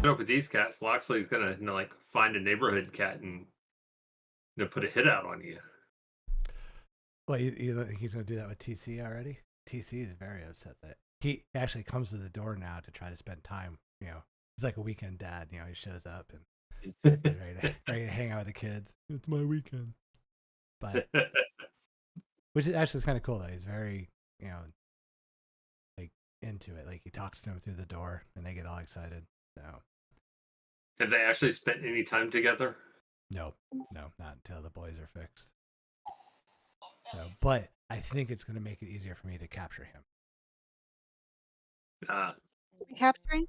up with these cats, Loxley's gonna like find a neighborhood cat and put a hit out on you. Well, you think he's going to do that with TC already? TC is very upset that he actually comes to the door now to try to spend time. He's like a weekend dad. He shows up and he's ready to hang out with the kids. It's my weekend. But which is actually kind of cool though. He's very, like into it. Like he talks to him through the door and they get all excited. So Have they actually spent any time together? no, not until the boys are fixed. So, but I think it's going to make it easier for me to capture him. Capturing?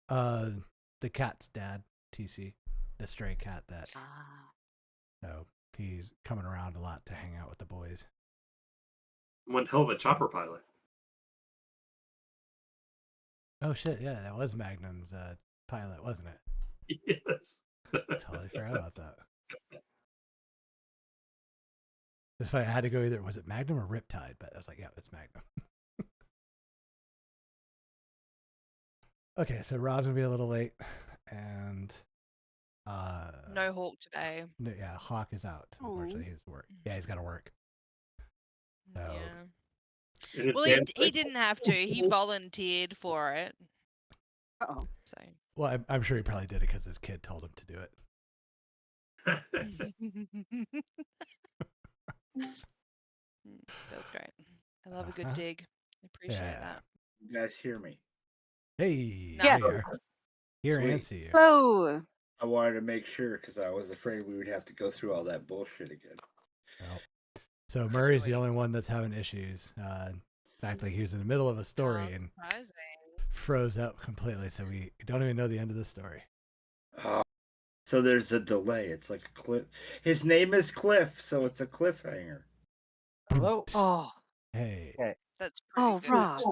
The cat's dad, TC, the stray cat that. So he's coming around a lot to hang out with the boys. One hell of a chopper pilot. Oh shit! Yeah, that was Magnum's pilot, wasn't it? Yes. Totally forgot about that. It's funny. I had to go either was it Magnum or Riptide, but I was like, yeah, it's Magnum. Okay, so Rob's gonna be a little late, and no Hawk today. No, yeah, Hawk is out. Unfortunately, he's work. Yeah, he's got to work. So, yeah. Well, he didn't have to. He volunteered for it. Oh. So. Well, I'm sure he probably did it because his kid told him to do it. That was great. I love a good dig. I appreciate that. You guys hear me? Hey, yeah. Here and see you. Hello. I wanted to make sure because I was afraid we would have to go through all that bullshit again. Oh. So Murray's the only one that's having issues. In fact, like he was in the middle of a story and froze up completely, so we don't even know the end of the story. So there's a delay. It's like a cliff. His name is Cliff, so it's a cliffhanger. Hello. Oh. Hey. That's pretty good. Rob.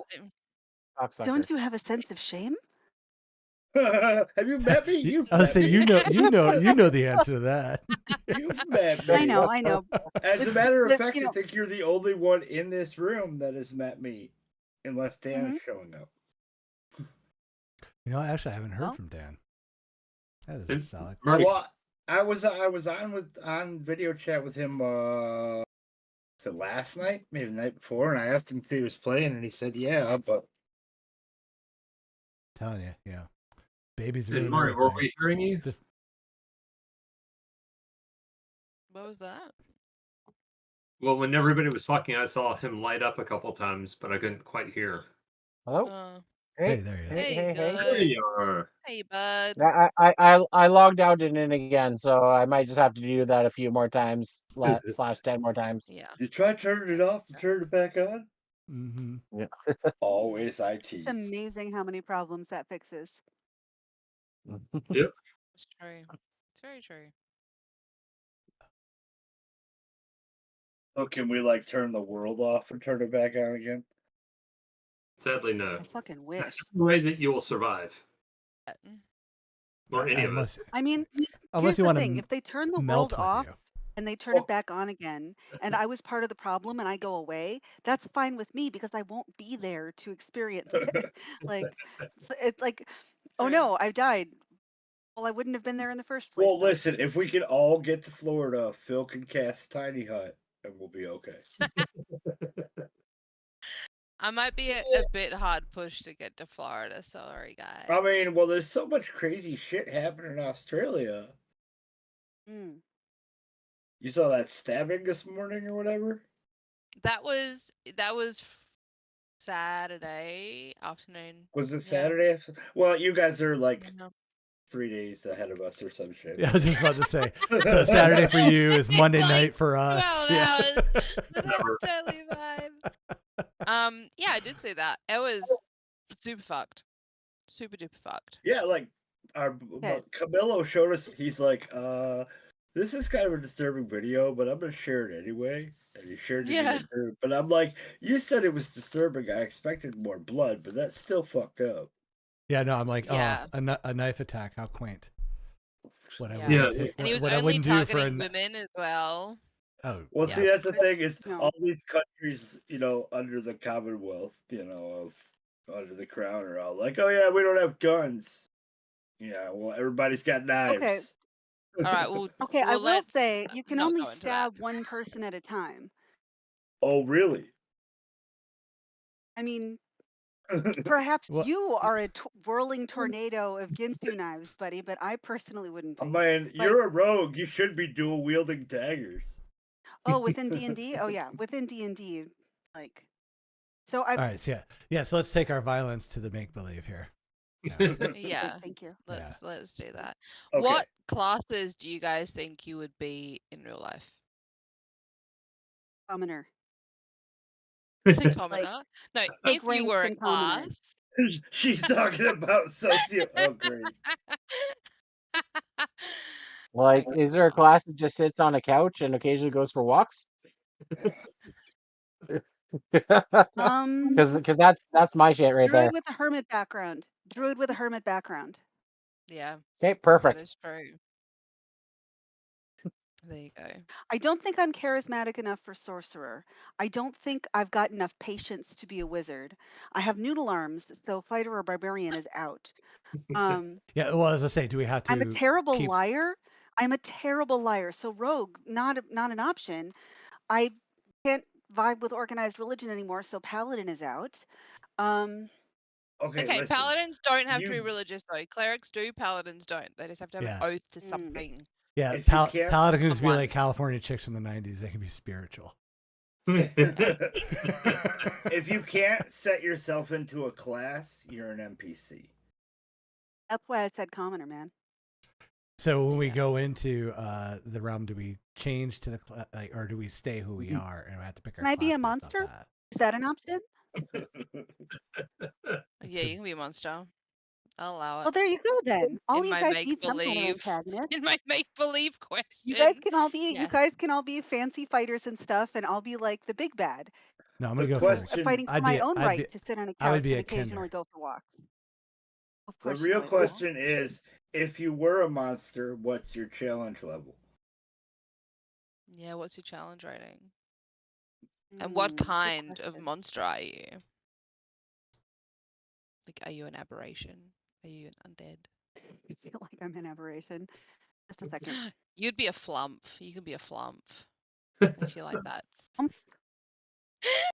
Don't you have a sense of shame? Have you met me? I'll say you know the answer to that. You've met me. I know. As a matter of fact, I think you're the only one in this room that has met me, unless Dan is showing up. Actually, I haven't heard from Dan. That is a solid. Well, I was on video chat with him. Last night, maybe the night before, and I asked him if he was playing, and he said, "Yeah." But telling you, yeah, babies. And Mario, were we hearing you? What was that? Well, when everybody was talking, I saw him light up a couple times, but I couldn't quite hear. Hello. Hey, there he is. Hey, there you are. Hey, bud. I logged out and in again, so I might just have to do that a few more times, / 10 more times. Yeah. You try turning it off and turn it back on. Mm-hmm. Yeah. Always IT. It's amazing how many problems that fixes. Yep. It's true. It's very true. So can we turn the world off and turn it back on again? Sadly, no. I fucking wish. That's the way that you will survive. Or any of us. I mean, unless here's you the want thing. to If they turn the world off and they turn it back on again, and I was part of the problem and I go away, that's fine with me because I won't be there to experience it. It's like, oh no, I've died. Well, I wouldn't have been there in the first place. Well, listen, if we can all get to Florida, Phil can cast Tiny Hut and we'll be okay. I might be a bit hard pushed to get to Florida. Sorry, guys. I mean, well, there's so much crazy shit happening in Australia. You saw that stabbing this morning or whatever? That was Saturday afternoon. Was it Saturday? Well, you guys are 3 days ahead of us or some shit. Yeah, I was just about to say. So Saturday for you is Monday night for us. 12 hours. That's totally fine. Yeah, I did see that. It was super fucked. Super duper fucked. Yeah, Camilo showed us. He's like, this is kind of a disturbing video, but I'm gonna share it anyway. And he shared it in the group. But I'm like, you said it was disturbing. I expected more blood, but that's still fucked up. Yeah, no, I'm like, a knife attack. How quaint. What I and he was only targeting women as well. Oh, well, see, that's the thing is all these countries, under the Commonwealth, of under the crown are all like, oh yeah, we don't have guns. Yeah, well, everybody's got knives. Okay. All right. Well, Okay, I will let's say you can not only go into that. stab one person at a time. Oh, really? I mean, perhaps Well- you are a whirling tornado of Ginsu knives, buddy, but I personally wouldn't be. Man, you're a rogue. You should be dual wielding daggers. Oh, within D&D? Oh yeah, within D&D, like. So I. All right, so yeah. So let's take our violence to the make believe here. Yes, Yeah. thank you. Let's do that. Okay. What classes do you guys think you would be in real life? Commoner. Commoner? No, Like if you were a ranged and commoner. class. She's talking about socio. Oh, great. Like, is there a class that just sits on a couch and occasionally goes for walks? Because that's my shit right there. Druid with a hermit background. Druid with a hermit background. Yeah. Okay, perfect. That is true. There you go. I don't think I'm charismatic enough for sorcerer. I don't think I've got enough patience to be a wizard. I have noodle arms, so fighter or barbarian is out. Yeah, well, as I say, do we have to? I'm a terrible liar. I'm a terrible liar. So rogue, not an option. I can't vibe with organized religion anymore, so paladin is out. Okay, listen, paladins don't have to be religious though. Clerics do, paladins don't. They just have to have an oath to something. Yeah, If you can't- paladin can just be Someone. like California chicks from the 90s. They can be spiritual. if you can't set yourself into a class, you're an NPC. That's why I said commoner, man. So when we go into the realm, do we change to the or do we stay who we are and we have to pick our? Can I be class a based off monster? that? Is that an option? Yeah, you can be a monster. I'll allow it. Well, there you go then. All In you my guys need some kind of make-believe. antagonist. In my make-believe question. You guys can all be Yes. you guys can all be fancy fighters and stuff, and I'll be like the big bad. No, I'm gonna The go question- for. Fighting for I'd my be- own I'd right be- to sit on a I would couch be and a occasionally Kender. go for walks. Of The course you real would. question is, if you were a monster, what's your challenge level? Yeah, what's your challenge rating? And what good kind of question. monster are you? Like, are you an aberration? Are you an undead? I feel like I'm an aberration. Just a second. You'd be a flump. You can be a flump. I feel like that's. Flump?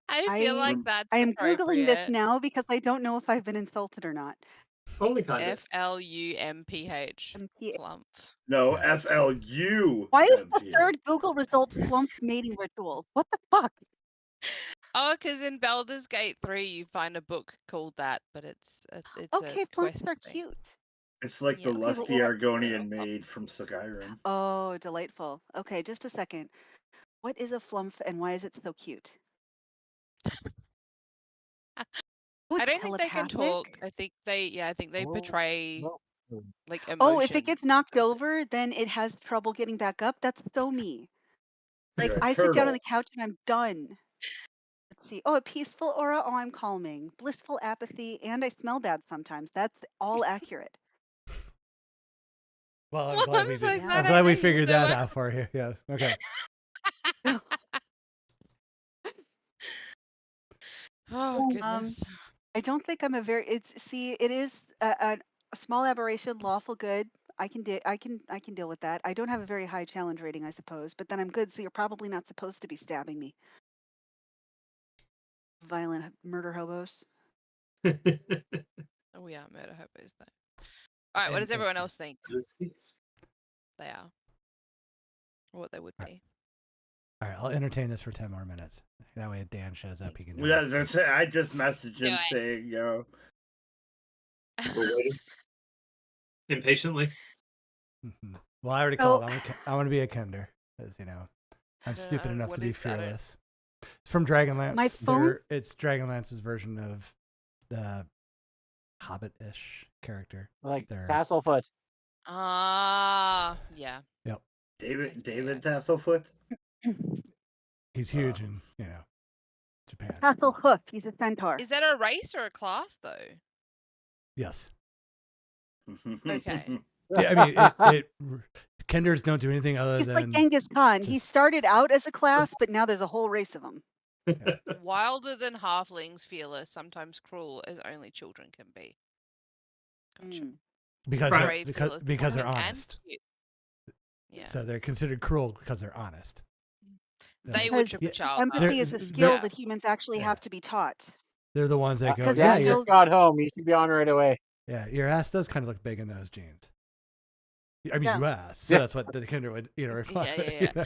I feel like that's I am googling this appropriate. now because I don't know if I've been insulted or not. Only kind of. FLUMPH. MPH. Flump. No, Yeah. FLU. Why is the third Google result flump mating rituals? What the fuck? Oh, because in Baldur's Gate 3 you find a book called that, but it's Okay, a flumps quest are thing. cute. It's like the Yeah. Okay, lusty well, Argonian maid from Skyrim. Oh, delightful. Okay, just a second. What is a flump and why is it so cute? Oh, I it's don't think they can talk. telepathic? I think they Oh, portray no. like emotion. Oh, if it gets knocked over, then it has trouble getting back up. That's so me. Like You're a I sit down on turtle. the couch and I'm done. Let's see. Oh, a peaceful aura. Oh, I'm calming. Blissful apathy, and I smell bad sometimes. That's all accurate. Well, I'm Well, glad I'm we so did. glad I'm I glad we know you figured so that well. out for you. Yeah. Okay. Oh goodness. I don't think I'm a very. It is a small aberration, lawful good. I can deal with that. I don't have a very high challenge rating, I suppose, but then I'm good, so you're probably not supposed to be stabbing me. Violent murder hobos. Oh yeah, murder hobos though. All right, what does everyone else think they are? Or what they would be? All right, I'll entertain this for 10 more minutes. That way, if Dan shows up, he can do Yeah, it. that's it. I just messaged Do him it. saying, yo, We're waiting. Impatiently. Mhm. Well, I already called. I want to be a Kender, because I'm stupid enough what to be is that? fearless. It's from Dragonlance. My phone- It's Dragonlance's version of the Hobbit-ish character. Like They're- Castlefoot. Ah, yeah. David Yeah. Tasselfoot. He's huge in Japan. Castle Hoof. He's a centaur. Is that a race or a class though? Yes. Okay. Yeah, I mean, Kenders don't do anything other He's than like Genghis Khan. He just- started out as a class, but now there's a whole race of them. Wilder than halflings, fearless, sometimes cruel, as only children can be. Gotcha. because Right. they're, Brave, because fearless, because they're charming, and honest. cute. Yeah. So they're considered cruel because they're honest. They would Because trip a Yeah, child up. empathy is a they're- skill Yeah. that humans actually Yeah. have to be taught. They're the ones that go, Because yeah, it Dad feels just got home. You should be on right away. yeah, your ass does kind of look big in those jeans. I mean, Yeah. you asked, so Yeah. that's what the kinder would, reply. Yeah.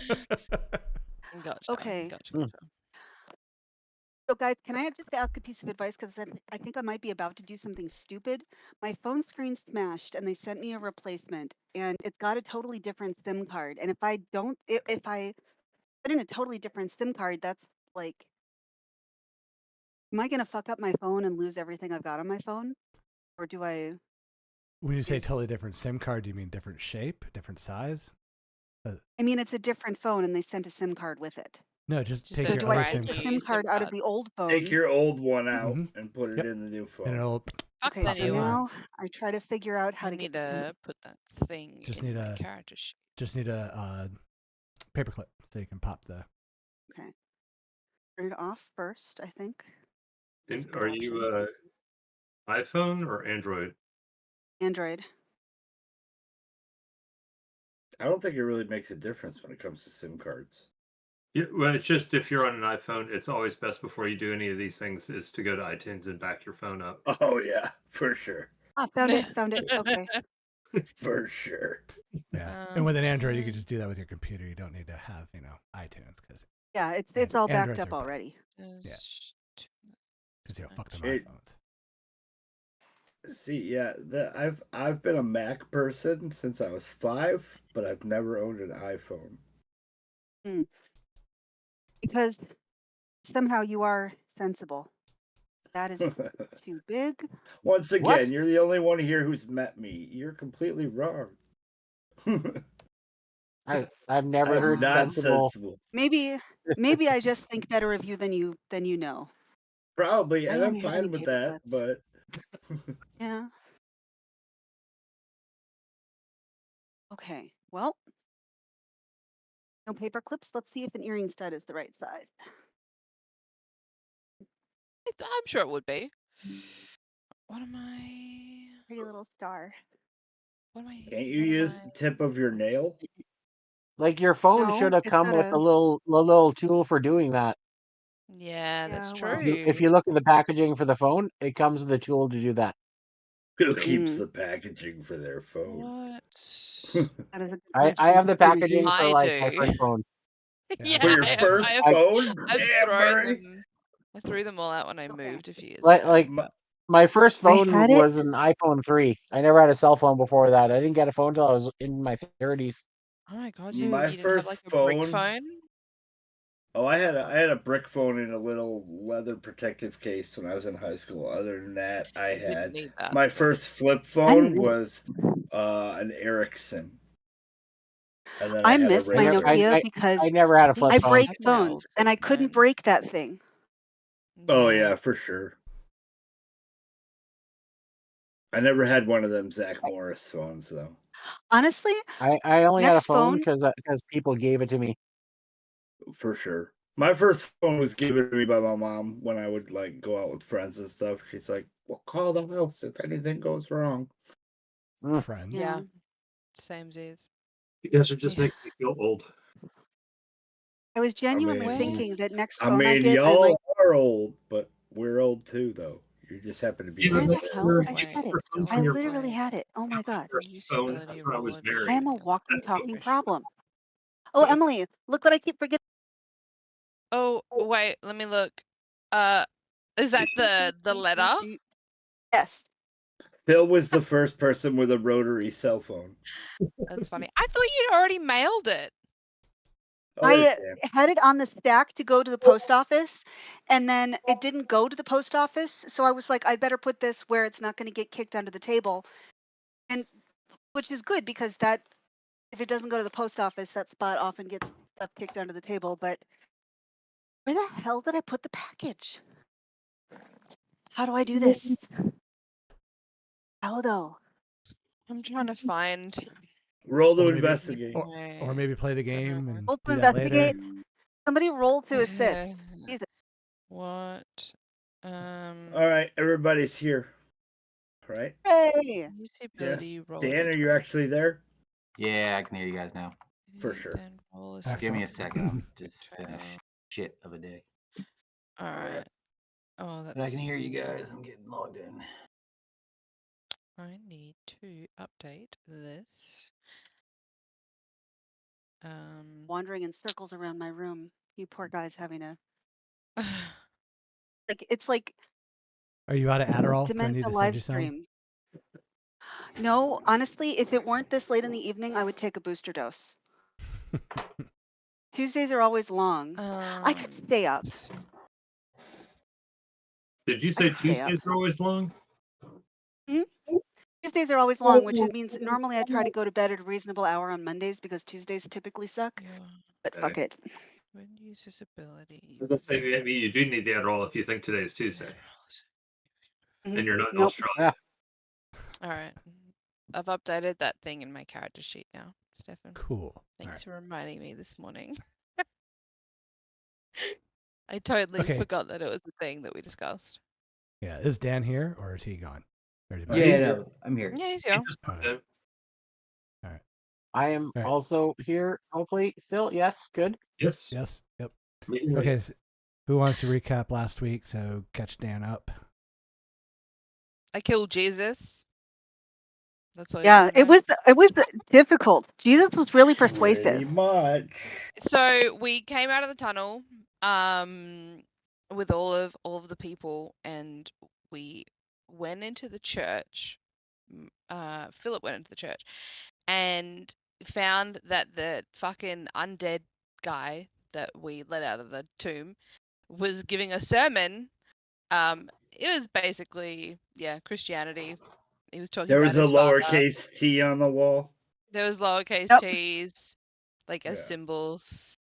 Gotcha. okay. Gotcha. Mm. Gotcha. So, guys, can I just ask a piece of advice? Because I think I might be about to do something stupid. My phone screen smashed, and they sent me a replacement, and it's got a totally different SIM card. And if I don't, if I put in a totally different SIM card, that's like, am I gonna fuck up my phone and lose everything I've got on my phone, or do I? When you say totally Is different SIM card, do you mean different shape, different size? I mean, it's a different phone, and they sent a SIM card with it. No, just Just take So a your do I other take SIM the card. SIM SIM card out of card. the old Take phone? your old one out Mhm. and put it Yep. in the new And phone. it'll Fuck Okay, the so new one. now I try to figure out how I to get need the SIM. to put that thing Just in need my a- character sheet. just need a paperclip so you can pop the. Okay, turn it off first, I think. That's a And good are option. you iPhone or Android? Android. I don't think it really makes a difference when it comes to SIM cards. Yeah, well, it's just if you're on an iPhone, it's always best before you do any of these things is to go to iTunes and back your phone up. Oh yeah, for sure, Ah, found it. Found it. Okay. for sure. Yeah, and with an Android, you can Okay. just do that with your computer. You don't need to have iTunes because Yeah, it's all backed Androids up are better. already. Yeah. Fuck them It- iPhones. See, yeah, I've been a Mac person since I was 5, but I've never owned an iPhone. Because somehow you are sensible. That is too big. Once again, What? you're the only one here who's met me. You're completely wrong. I've never I'm heard not sensible. sensible. Maybe I just think better of you than you know. Probably, I and don't I'm have fine any with paper that, clips. but Yeah. Okay. Well, no paper clips. Let's see if an earring stud is the right size. I'm sure it would be. What am I? Pretty little star. What am I? can't you what am use I- the tip of your nail? Like your phone No, should have it's come got with a. a little tool for doing that. Yeah, that's Yeah, well. true. If you look at the packaging for the phone, it comes with a tool to do that. Who keeps Mm. the packaging for their phone? What? That is a good I question. have the packaging for I like my do. first phone. Yeah, For your I have, first I have, phone? I've Damn, thrown Murray. them. I threw them all out when I Okay. moved a few years Like ago. like My- my first I phone had was it. an iPhone 3. I never had a cell phone before that. I didn't get a phone until I was in my 30s. Oh my god, My you didn't have first like a brick phone- phone? Oh, I had a brick phone in a little leather protective case when I was in high school. Other than that, I You didn't had need that. my first flip phone miss- was an Ericsson. And then I had a miss my Razor. Nokia because I never had a flip I phone. break That's an old phones and I couldn't phone. break that thing. Oh yeah, for sure. I never had one of them Zach Morris phones though. Honestly, I only had a Next phone phone- because people gave it to me. For sure. My first phone was given to me by my mom when I would like go out with friends and stuff. She's like, "Well, call the house if anything goes wrong." Friends. Yeah. Same Z's. You guys are just Yeah. making me feel old. I was genuinely mean, thinking that next I phone I mean, get, I y'all might. are old, but we're old too, though. You just happen to be. You know, Where old the that's then. hell where did I you set get it? your phone I from your literally had it. Oh my god. first phone. That's when I was married. I am a walking, That's talking okay. problem. Oh, Emily, look what I keep forgetting. Oh, wait, let me look. Is that the letter? Yes. Phil was the first person with a rotary cell phone. That's funny. I thought you'd already mailed it. Oh, there's I Dan. had it on the stack to go to the post office, and then it didn't go to the post office. So I was like, I'd better put this where it's not going to get kicked under the table, and which is good because that if it doesn't go to the post office, that spot often gets stuff kicked under the table. But where the hell did I put the package? How do I do this? How though? I'm trying to find. Roll to Or maybe- investigate. Or maybe play the game and Roll to do that later. investigate. Somebody roll to assist. Jesus. What? All right, everybody's here. right? Hey. Usability roll. Dan, are you actually there? Yeah, I can hear you guys now. For sure. Then roll a Excellent. Give me a success. second. I'll just finish shit of a day. All right. Oh, But I that's. can hear you guys. I'm getting logged in. I need to update this. Wandering in circles around my room. You poor guys having a it's like Are you out of Adderall? Do I need dementia to send live you some? stream. No, honestly, if it weren't this late in the evening, I would take a booster dose. Tuesdays are always long. I could stay up. Did you say Tuesdays are always long? Tuesdays are always long, which means normally I try to go to bed at a reasonable hour on Mondays because Tuesdays typically suck. But fuck it. When uses ability. I was gonna say maybe you do need the Adderall if you think today is Tuesday. And you're not in Nope. Australia. All right. I've updated that thing in my character sheet now, Stefan. Cool. Thanks for reminding me this morning. I totally Okay. forgot that it was a thing that we discussed. Yeah, is Dan here or is he gone? Or did he Yeah, bounce? no, I'm here. Yeah, he's He here. just All popped right. in. All right. I am Right. also here, hopefully, still. Yes, good. Yes. Yes. Yep. Me, Okay. So who wants to recap last week? So catch Dan up. I killed Jesus. That's all. Yeah, it was difficult. Jesus was really Pretty persuasive. much. So we came out of the tunnel, with all of the people, and we went into the church. Philip went into the church, and found that the fucking undead guy that we let out of the tomb was giving a sermon. It was basically Christianity. He was talking There about was a his father. lowercase t on the wall. There was lowercase Yep. t's, like as Yeah. symbols.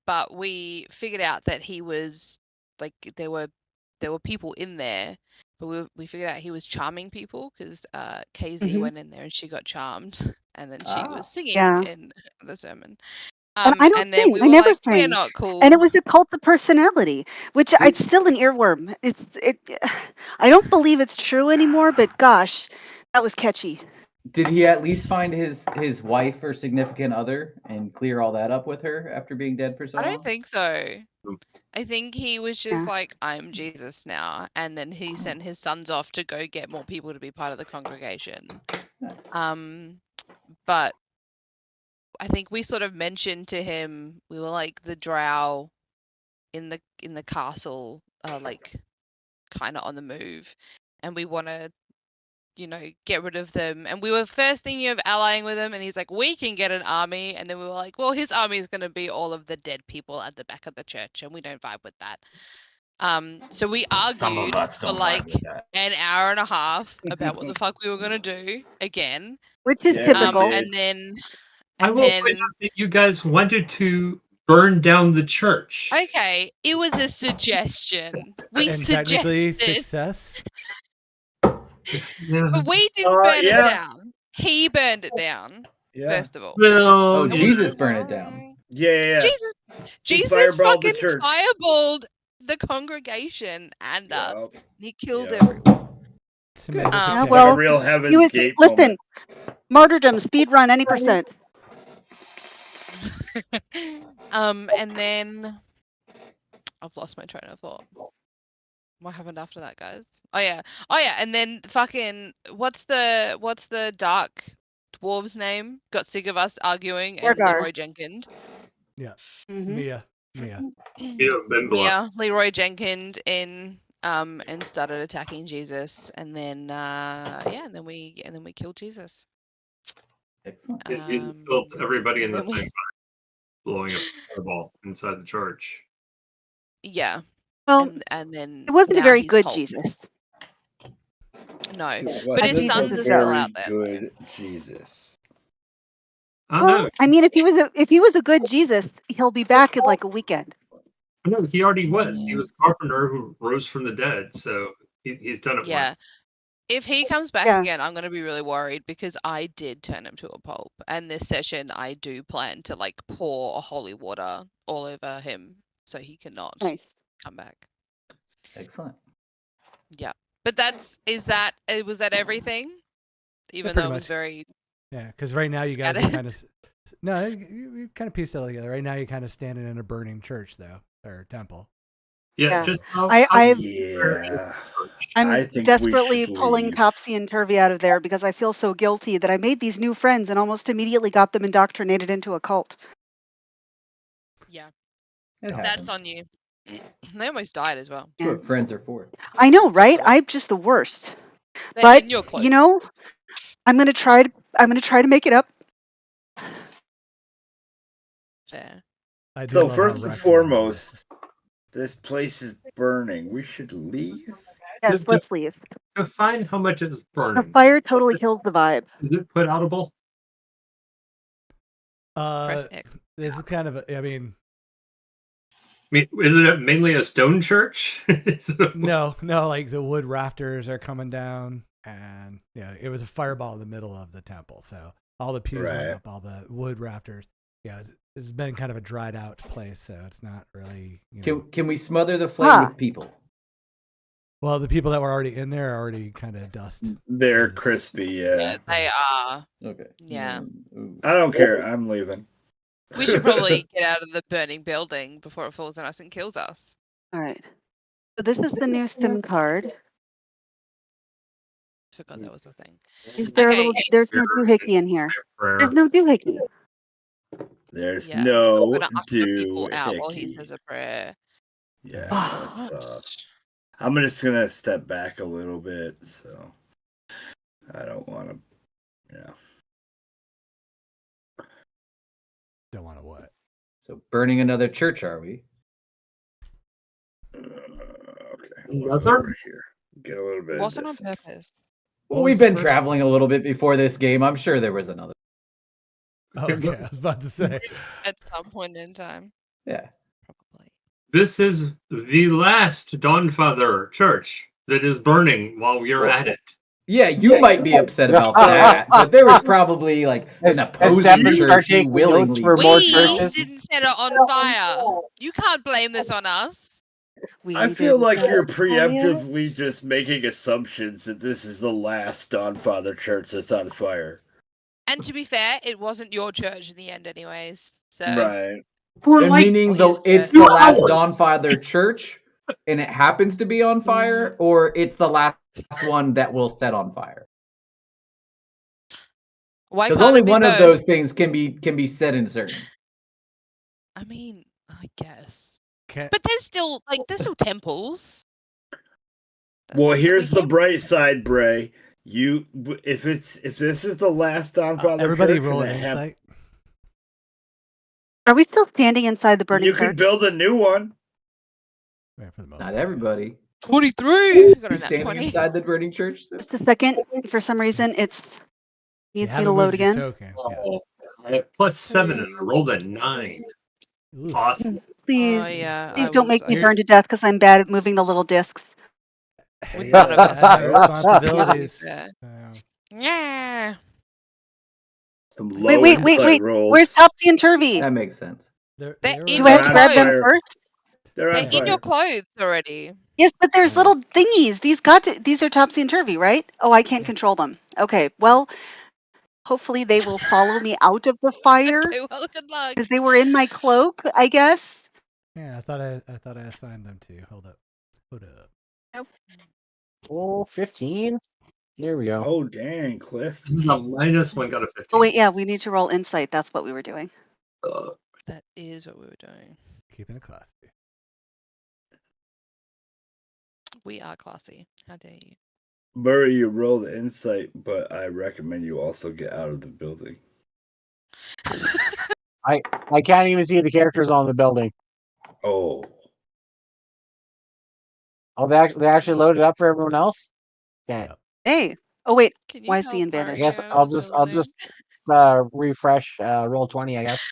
But we figured out that he was like there were people in there, but we figured out he was charming people because KZ went in there and she got charmed, and then she was singing in the sermon. And I don't and then sing. we I were never like, we're sing. not cool. And it was the cult of personality, which it's still an earworm. I don't believe it's true anymore, but gosh, that was catchy. Did he at least find his wife or significant other and clear all that up with her after being dead for so I long? don't think so. I think he was just like, I'm Jesus now, and then he sent his sons off to go get more people to be part of the congregation. Nice. But I think we sort of mentioned to him, we were like the drow in the castle, like kind of on the move, and we want to, get rid of them. And we were first thinking of allying with him, and he's like, we can get an army. And then we were like, well, his army is going to be all of the dead people at the back of the church, and we don't vibe with that. So we Some argued of us for don't like vibe with that. an hour and a half about what the fuck we were gonna do again. Which is Yeah, typical. we did. And then I will point out that you guys wanted to burn down the church. okay, it was a suggestion. We And technically suggested, success. Yeah. but we didn't burn it yeah. down. He burned it down. Yeah. First of all, Well, Oh, yeah. Jesus burned it down. Yeah. Jesus fireballed the fucking church. fireballed the congregation and us. Yep. He killed Yep. everyone. Tomato, Yeah, potato. well, a real Heaven's he was Gate listen. Martyrdom, speed run, any percent. And then I've lost my train of thought. What happened after that, guys? Oh yeah, and then fucking what's the dark dwarves name? Got sick of us arguing, and Morgar. Leroy Jenkins. Yeah. Mhm. Mia. Yeah, Leroy Jenkins in and started attacking Jesus, and then and then we killed Jesus. Excellent. You killed everybody in and the then thing by blowing up the fireball inside the church. Yeah. Well, and then it wasn't a now very he's good cult. Jesus. No, It but his wasn't sons a are still very out there. good Jesus. I don't Well, know. I mean, if he was a good Jesus, he'll be back in like a weekend. No, he already was. He was a carpenter who rose from the dead, so he's done it Yeah. once. If he comes back Yeah. again, I'm going to be really worried because I did turn him to a pulp. And this session, I do plan to like pour holy water all over him so he cannot Nice. come back. Excellent. Yeah. But was that everything? Even though pretty it was much. very Yeah, because right now you guys are scattered. kind of no, you kind of pieced it all together. Right now you're kind of standing in a burning church though, or temple. Yeah, Yeah. just Yeah. I'm I think we desperately should pulling leave. Topsy and Turvy out of there because I feel so guilty that I made these new friends and almost immediately got them indoctrinated into a cult. Yeah. It That's happens. on you. They almost died as well. That's what friends are for. I know, right? I'm just the worst. They're But in your clothes. you know, I'm gonna try to make it up. Fair. I do So love how first and wrecked you are, though. foremost, this place is burning. We should leave. Yes, Just- let's leave. define how much it's The burning. fire totally kills the vibe. Is it put outable? Press X. This is kind of I mean, Is it mainly a stone church? no, like the wood rafters are coming down, and yeah, it was a fireball in the middle of the temple, so all the pews went Right. up, all the wood rafters. Yeah, it's been kind of a dried out place, so it's not really. Can we smother the flame Ah. with people? Well, the people that were already in there are already kind of dust. They're Yes. crispy, Yeah, yeah. they are. Okay. Yeah. Ooh. I don't care. I'm leaving. We should probably get out of the burning building before it falls on us and kills us. All right. So this is the new SIM card. Forgot that was a thing. Is there a Okay. little? There's no doohickey in here. There's no doohickey. There's Yeah. no I'm gonna usher people out while he says doohickey. a prayer. Yeah, Oh. that's, I'm just gonna step back a little bit, so I don't want to. Yeah. Don't want to what? So burning another church, are we? Okay. Yes, Over sir. here. Get a little bit. Wasn't of on distance. purpose. What Well, was we've the been first- traveling a little bit before this game. I'm sure there was another. Okay, I was about to say. At some point in time, Yeah. probably. This is the last Dawnfather church that is burning while we are at it. Yeah, you might be upset about that, but there was probably like As an opposing Stefan start church you taking notes willingly. for more We churches. didn't set it on fire. You can't blame this on us. I feel like you're Fire. preemptively just making assumptions that this is the last Dawnfather church that's on fire. And to be fair, it wasn't your church in the end, anyways. So Right. And meaning Well, it's his the last Dawnfather church, and it happens to be on fire, or it's the last one that will set on fire. why Because can't only it be one of both? those things can be set in certain. I mean, I guess. Can't, But there's still temples. That's Well, not here's the something- bright side, Bray. If this is the last Dawnfather everybody church, roll and an they have- insight. Are we still standing inside the burning you can church? build a new one. Yeah, for the most Not part, yes. everybody. 23. Got You a nat standing 20. inside the burning church? Just a second. For some reason, it's You needs me haven't to load moved your again. token. Oh, I have +7 and I rolled a 9. Yes. Oof. Awesome. Please, Oh yeah. please I don't was- make me I- burn to death because I'm bad at moving the little discs. We Yeah, none of us I have are. responsibilities. Yeah. so- Yeah. Some Wait, low wait. insight rolls. Where's Topsy and Turvy? That makes sense. They're- They're they're in Do I have to your grab them clothes. first? They're on They're in your fire. clothes already. Yes, but there's Yeah. little thingies. These are Topsy and Turvy, right? Oh, I can't control them. Okay, well, hopefully they will follow me out of the fire Okay, well, good luck. because they were in my cloak, I guess. Yeah, I thought I assigned them to you. Hold up. Oh, 15? There we go. Oh, dang, Cliff. It was a -1, got a 15. Oh wait, yeah, we need to roll insight. That's what we were doing. That is what we were doing. Keeping it classy. We are classy. How dare you? Murray, you rolled insight, but I recommend you also get out of the building. I can't even see the characters on the building. Oh. Oh, they actually loaded up for everyone else? Okay. Hey. Oh wait, Can why is the help advantage? I guess Mario I'll with just the I'll load? just refresh roll 20, I guess.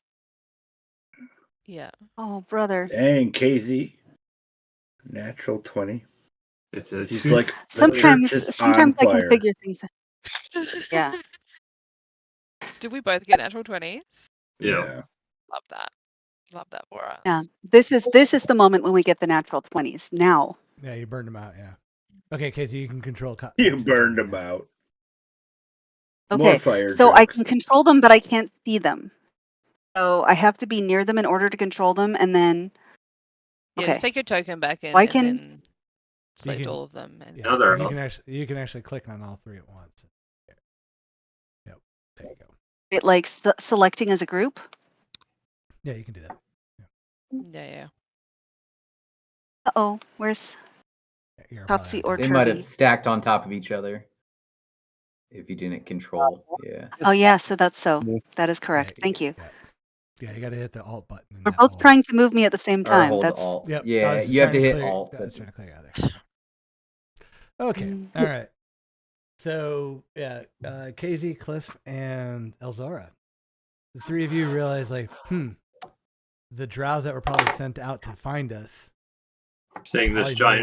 Yeah. Oh brother. Dang, KZ. Natural 20. It's a He's 2. like, the church is Sometimes on I can fire. figure things out. Yeah. Did we both get natural 20s? Yeah. Love that. Love that for us. Yeah. This is the moment when we get the natural 20s. Now. Yeah, you burned them out. Yeah. Okay, Casey, you can control. You burned them out. More Okay, fire so I jokes. can control them, but I can't see them. So I have to be near them in order to control them, and then. Yeah, Okay. just take your token back in Why and can- then select can- all of them. And Yeah, Now they're you can actually click on all three at once. Yep, there you go. It like selecting as a group. Yeah, you can do that. yeah. Uh-oh, where's Yeah, you're Topsy probably or on They top. might have Turvy? stacked on top of each other. If you didn't control, yeah. Oh yeah, so that's so. Yeah. That is correct. Yeah, Thank you. Yeah, you got to hit the Alt button. in We're that both whole- trying to move me at the same Or time. hold That's Alt. Yep. I Yeah, was just you have trying to hit clear, Alt. I was trying to clear out there. Okay. All right. So yeah, KZ, Cliff, and Elzara. The three of you realize, like, the drows that were probably sent out to find us Seeing this probably giant.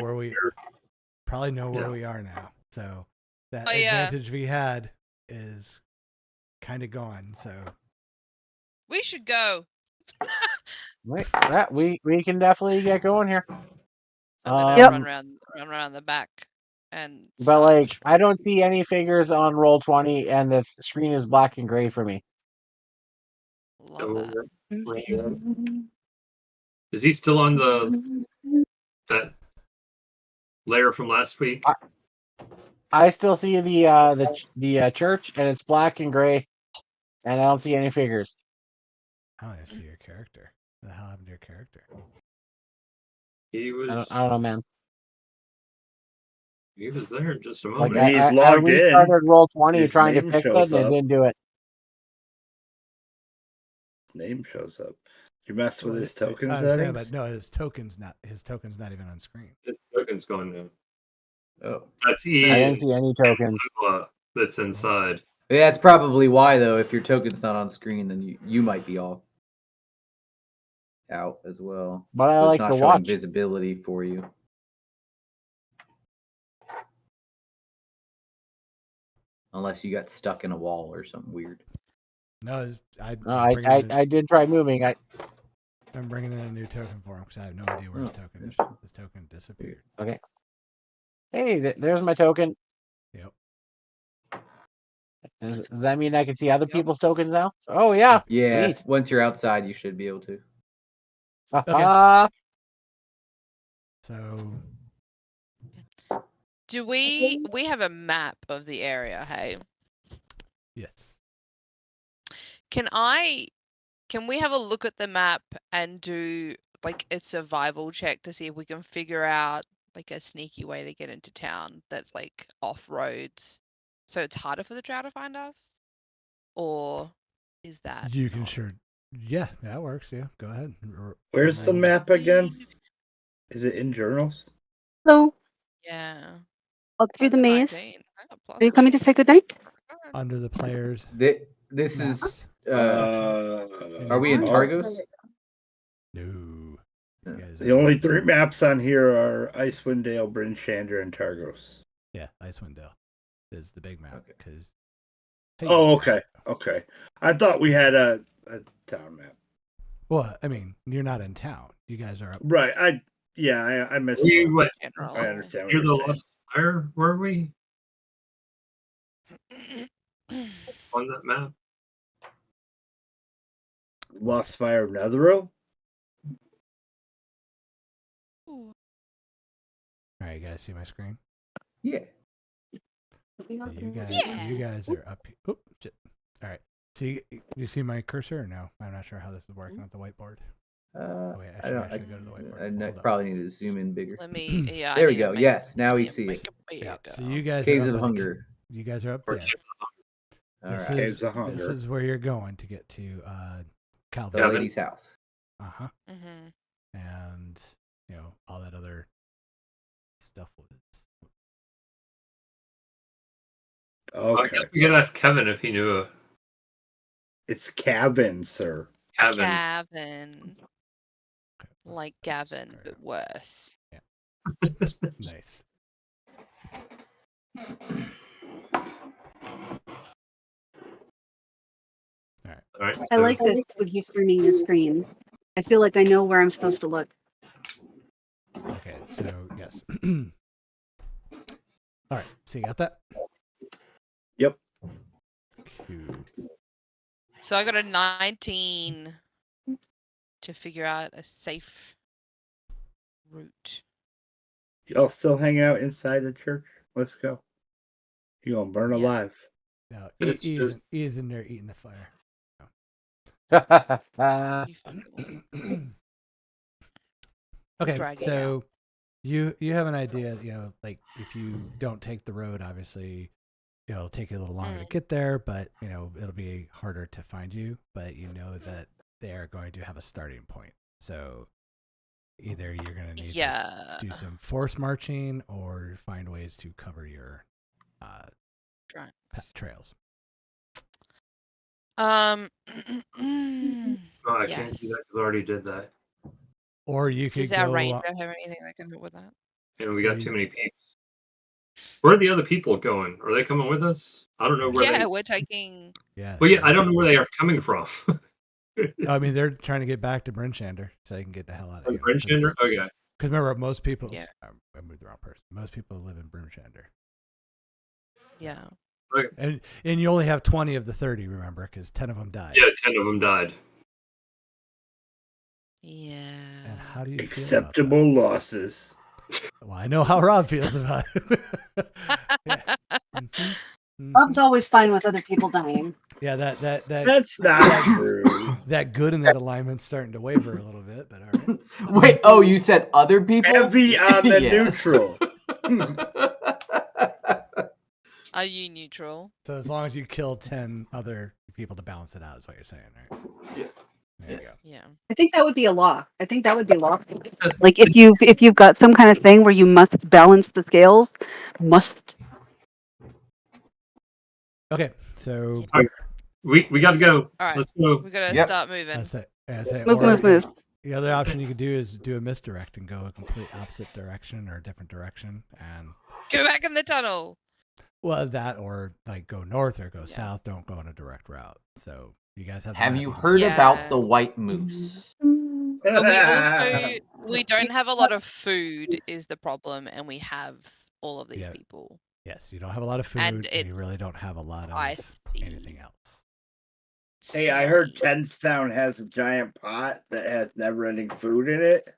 know where we are now. So that Oh, yeah. advantage we had is kind of gone. So We should go. Wait, yeah, we can definitely get going here. So I'm gonna Yep. run around the back and. But start like, pushing. I don't see any figures on roll 20, and the screen is black and gray for me. Love that. Is he still on that layer from last week? I still see the church, and it's black and gray, and I don't see any figures. I don't even see your character. What the hell happened to your character? He was I don't know, man. he was there in just a Like moment. He's I logged in. restarted roll 20 His trying to name fix it, shows and it up. didn't do it. His name shows up. You mess with Well, his token I understand, settings? but no, his token's not even on screen. His token's gone now. Oh. That's I E didn't see any tokens. that's inside. Yeah, that's probably why, though. If your token's not on screen, then you might be all out as well. But I So like it's not to showing watch. visibility for you. Unless you got stuck in a wall or something weird. No, I did try moving. I'm bringing in a new token for him because I have no idea where his token is. interesting. His token disappeared. Okay. Hey, there's my token. Yep. Does that mean I can see other Yep. people's tokens now? Oh yeah. Yeah, Sweet. once you're outside, you should be able to. Okay. So Do we have a map of the area? Hey, yes. Can we have a look at the map and do like a survival check to see if we can figure out like a sneaky way to get into town that's like off roads, so it's harder for the drow to find us? Or is that You can not? sure. Yeah, that works. Yeah, go ahead. Where's the map again? Is it in journals? Hello. Yeah. Up through the maze. 19. I got plus Are you coming to say goodnight? Under the players. This is. maps. Are we in Targos? No. You No. guys The are- only three maps on here are Icewind Dale, Bryn Shander, and Targos. Yeah, Icewind Dale is the big map Okay. because. Oh, okay. Okay. I thought we had a town map. Well, I mean, you're not in town. You guys are up. Right. I missed We it. went General. I understand what near the you're saying. last fire, were we? On that map? Lost Fire of Netheril? Ooh. All right, you guys see my screen? Yeah. So you Yeah. guys are up. Oh, shit. All right. So you see my cursor or no? I'm not sure how this is working with the whiteboard. Wait, I I should don't. actually go to the whiteboard. I Hold up. probably need to zoom in bigger. Let me. Yeah. I There we need to go. make- Yes, now we yeah, see make it. it Yeah. bigger. So you guys Caves are of up Hunger. You guys are up Or there. Caves This Caves is of Hunger. this is where you're going to get to The Calvin. lady's house. Uh-huh. Mm-hmm. And all that other stuff with it. I Okay. guess we could ask Kevin if he knew a It's cabin, sir. cabin. Gavin. Okay. Like Gavin, but worse. Nice. All right. I like this with you streaming your screen. I feel like I know where I'm supposed to look. Okay, so yes. All right, so you got that? Yep. Cool. So I got a 19 to figure out a safe route. Y'all still hang out inside the church? Let's go. You gonna burn Yeah. alive. No, It's he's just- in there eating the fire. You fucking Okay, Drag it so you have an idea, like if you don't take the road, obviously, it'll take you a little longer to get there, but it'll be harder to find you. But you know that they are going to have a starting point. So either you're going to need to do some force marching or find ways to cover your trails. Oh, I Yes. can't do that because I already did that. Or you could Does our go. ranger have anything that can help with that? And we got too many people. Where are the other people going? Are they coming with us? I don't know where they. We're taking. Yeah. Well, yeah, I don't know where they are coming from. I mean, they're trying to get back to Brinchander so they can get the hell out of here. Brinchander? Okay. Because remember, most people. Yeah. I moved the wrong person. Most people live in Brinchander. Yeah. And you only have 20 of the 30, remember, because 10 of them died. Yeah, 10 of them died. Yeah. And how do you Acceptable feel about losses. that? Well, I know how Rob feels about it. Yeah. Rob's always fine with other people dying. Yeah, That's not true. That good in that alignment's starting to waver a little bit, but all right. Wait, oh, you said other people? Heavy on the Yes. neutral. Are you neutral? So as long as you kill 10 other people to balance it out is what you're saying, right? Yes. There you go. Yeah. I think that would be a law. Like if you've got some kind of thing where you must balance the scales, must. Okay, so We got to go. All right. Let's go. We gotta Yep. start moving. Move. The other option you could do is do a misdirect and go a complete opposite direction or a different direction, and Go back in the tunnel. well, that or like go north or go south. Don't go on a direct route. So you guys have. Have you heard about the white moose? But we don't have a lot of food is the problem, and we have all of these people. Yes, you don't have a lot of food, And and you really don't have a lot of anything else. Hey, I heard Tenstown has a giant pot that has never-ending food in it.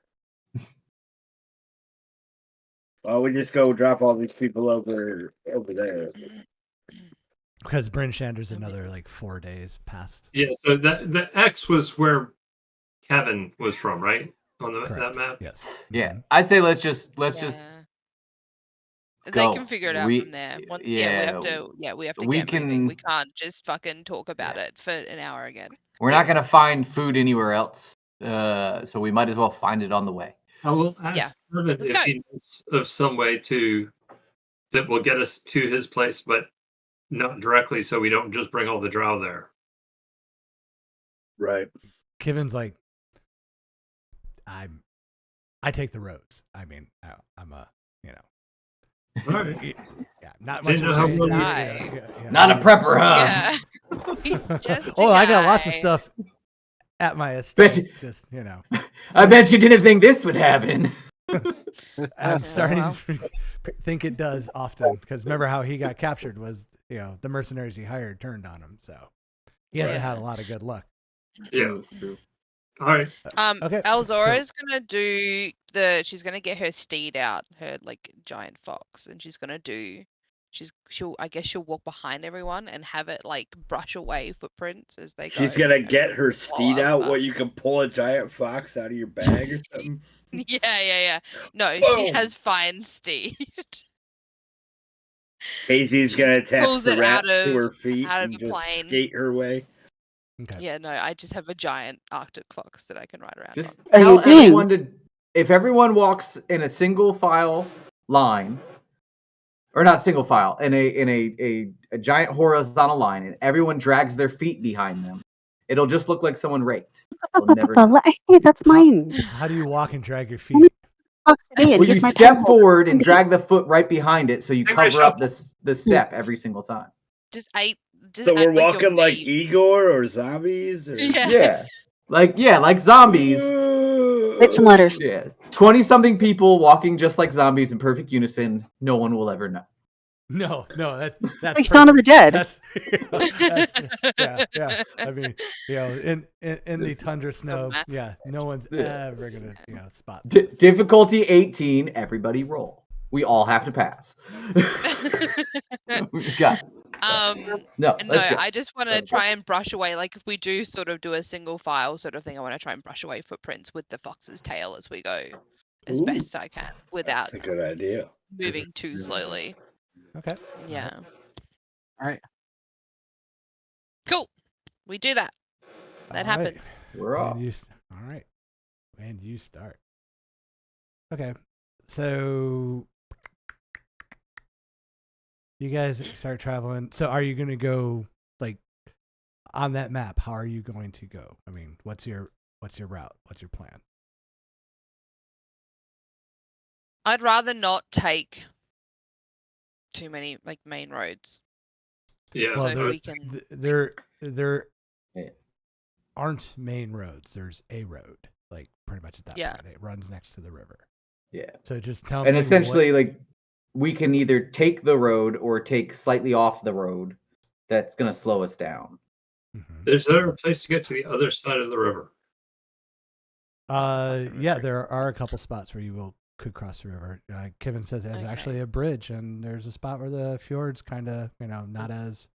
Well, we just go drop all these people over there. Because Brinchander another like 4 days past. Yeah, so the X was where Kevin was from, right? On that map? Yes. Yeah, I'd say let's just They go. can figure it out from there. Once, we have to we get moving. can- We can't just fucking talk about it for an hour again. We're not gonna find food anywhere else, so we might as well find it on the way. I will ask Kevin Let's if go. he knows of some way that will get us to his place, but not directly, so we don't just bring all the drow there. Right. Kevin's like, I take the roads. I mean, I'm a, All right. yeah, not much. Didn't know of how a- well yeah, Not a he's- prepper, huh? Yeah. He's just a Oh, I got lots of guy. stuff at my Bet estate. Just I bet you didn't think this would happen. I'm starting well. to think it does often because remember how he got captured was the mercenaries he hired turned on him, so he hasn't had a lot of good luck. Yeah. All right. Okay, Elzora's gonna do she's gonna get her steed out, her like giant fox, and she'll walk behind everyone and have it like brush away footprints as they go. She's gonna and get her steed follow out up. where you can pull a giant fox out of your bag or something. Yeah. No, she Boom. has fine steed. Casey's gonna attach pulls the it rats out to of- her feet out of and the just plane. skate her way. Okay. Yeah, no, I just have a giant Arctic fox that I can ride around. Just Are tell you doing? everyone to, if everyone walks in a single file line, or not single file, in a giant horizontal line, and everyone drags their feet behind them, it'll just look like someone raked. They'll never know. Hey, that's mine. How do you walk and drag your feet? Well, you step forward and drag the foot right behind it, so you Finger cover up shuffle. the step every single time. Just act So we're like you're walking like me. Igor or zombies or Yeah. Like zombies. Write some letters. Yeah, 20-something people walking just like zombies in perfect unison. No one will ever know. No, that's Like Shaun of the Dead. Yeah. I mean, in the tundra snow, math. no one's ever gonna spot. Difficulty 18. Everybody roll. We all have to pass. Got it. No, I just want to try and brush away. Like if we do sort of do a single file sort of thing, I want to try and brush away footprints with the fox's tail as we go, as best I can, without That's a good idea. moving too slowly. Okay. Yeah. All right. Cool. We do that. That happens. We're off. All right. And you start. Okay. So you guys start traveling. So are you going to go like on that map? How are you going to go? I mean, what's your route? What's your plan? I'd rather not take too many like main roads. Yeah. Well, So we can. there Yeah. aren't main roads. There's a road, like pretty much at that Yeah. point. It runs next to the river. Yeah. So just tell me. And essentially, like, we can either take the road or take slightly off the road. That's going to slow us down. Is there a place to get to the other side of the river? Yeah, there are a couple spots where you could cross the river. Kevin says there's actually a bridge, and there's a spot where the fjord's kind of not as